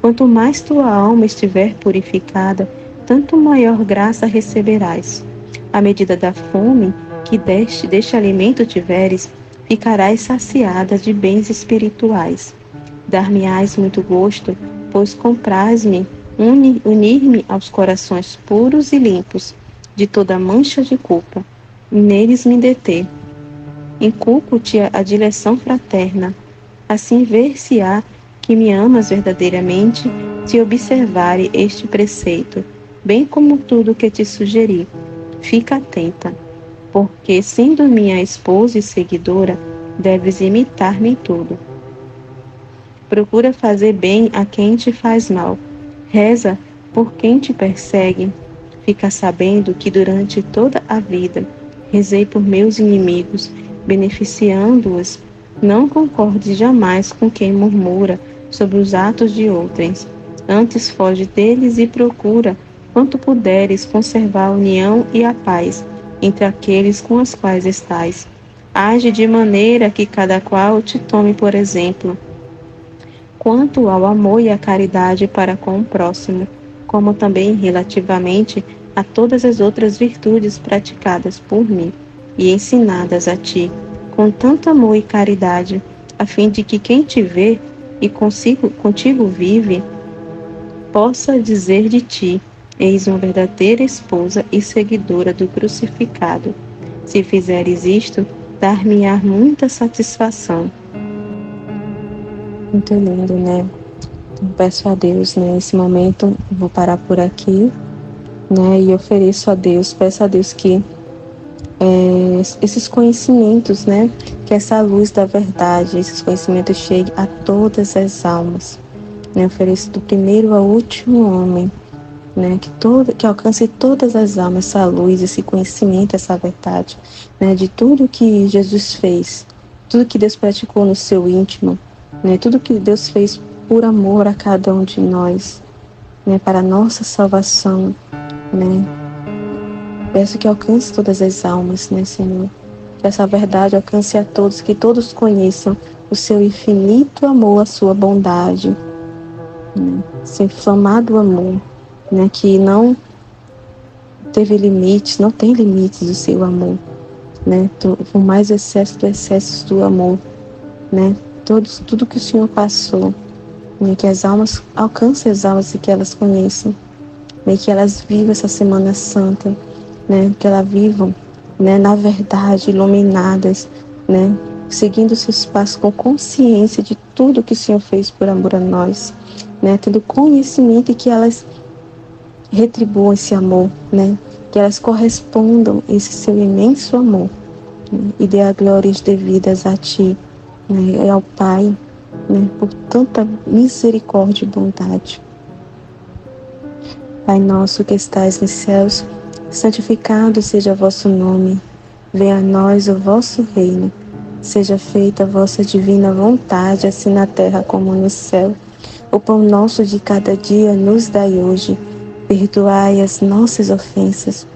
Quanto mais tua alma estiver purificada, tanto maior graça receberás. À medida da fome que deste alimento tiveres, ficarás saciada de bens espirituais. Dar-me-ás muito gosto, pois compraz-me unir-me aos corações puros e limpos, de toda mancha de culpa, e neles me deter. Inculco-te a direção fraterna, assim ver-se-á que me amas verdadeiramente se observare este preceito, bem como tudo que te sugeri. Fica atenta, porque, sendo minha esposa e seguidora, deves imitar-me em tudo. Procura fazer bem a quem te faz mal. Reza por quem te persegue. Fica sabendo que durante toda a vida rezei por meus inimigos, beneficiando-os. Não concordes jamais com quem murmura sobre os atos de outrens. Antes foge deles e procura, quanto puderes, conservar a união e a paz entre aqueles com os quais estais. Age de maneira que cada qual te tome por exemplo, quanto ao amor e à caridade para com o próximo, como também relativamente a todas as outras virtudes praticadas por mim e ensinadas a ti, com tanto amor e caridade, a fim de que quem te vê e contigo vive, possa dizer de ti: eis uma verdadeira esposa e seguidora do crucificado. Se fizeres isto, dar-me-á muita satisfação. Muito lindo, né? Então, peço a Deus, né? Nesse momento, eu vou parar por aqui, né? E ofereço a Deus, peço a Deus que esses conhecimentos, né? Que essa luz da verdade, esses conhecimentos cheguem a todas as almas. Né? Ofereço do primeiro ao último homem, né? Que alcance todas as almas essa luz, esse conhecimento, essa verdade, né? De tudo que Jesus fez, tudo que Deus praticou no seu íntimo, né? Tudo que Deus fez por amor a cada um de nós, né? Para a nossa salvação, né? Peço que alcance todas as almas, né, Senhor? Que essa verdade alcance a todos, que todos conheçam o seu infinito amor, a sua bondade, né? Seu inflamado amor, né? Que não teve limites, não tem limites o seu amor, né? Por mais excesso do excesso do amor, né? Tudo que o Senhor passou, né? Que as almas alcancem as almas e que elas conheçam, né? Que elas vivam essa Semana Santa, né? Que elas vivam, né? Na verdade, iluminadas, né? Seguindo seus passos com consciência de tudo que o Senhor fez por amor a nós, né? Tendo conhecimento e que elas retribuam esse amor, né? Que elas correspondam a esse seu imenso amor, né? E dê a glórias devidas a Ti, né? E ao Pai, né? Por tanta misericórdia e bondade. Pai nosso que estais nos céus, santificado seja o vosso nome. Venha a nós o vosso reino. Seja feita a vossa divina vontade, assim na terra como no céu. O pão nosso de cada dia nos dai hoje. Perdoai as nossas ofensas,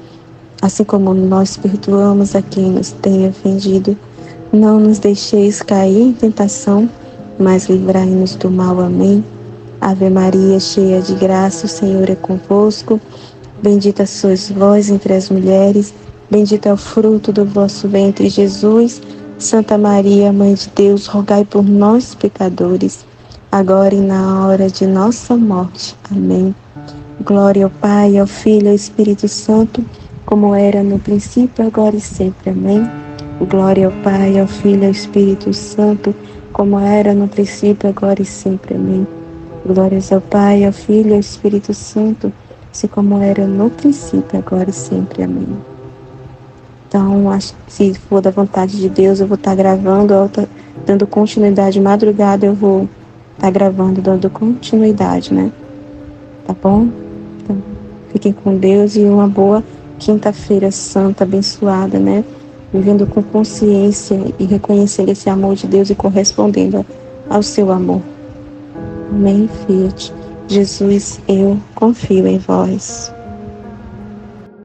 assim como nós perdoamos a quem nos tem ofendido. Não nos deixeis cair em tentação, mas livrai-nos do mal. Amém. Ave Maria, cheia de graça, o Senhor é convosco. Bendita sois vós entre as mulheres, bendito é o fruto do vosso ventre, Jesus. Santa Maria, Mãe de Deus, rogai por nós, pecadores, agora e na hora de nossa morte. Amém. Glória ao Pai, ao Filho e ao Espírito Santo, como era no princípio, agora e sempre. Amém. Glória ao Pai, ao Filho e ao Espírito Santo, como era no princípio, agora e sempre. Amém. Glórias ao Pai, ao Filho e ao Espírito Santo, assim como era no princípio, agora e sempre. Amém. Então, se for da vontade de Deus, eu vou estar gravando, dando continuidade. Madrugada eu vou estar gravando, dando continuidade, né? Tá bom? Então, fiquem com Deus e uma boa quinta-feira santa, abençoada, né? Vivendo com consciência e reconhecendo esse amor de Deus e correspondendo ao seu amor. Amém, Fiat. Jesus, eu confio em vós.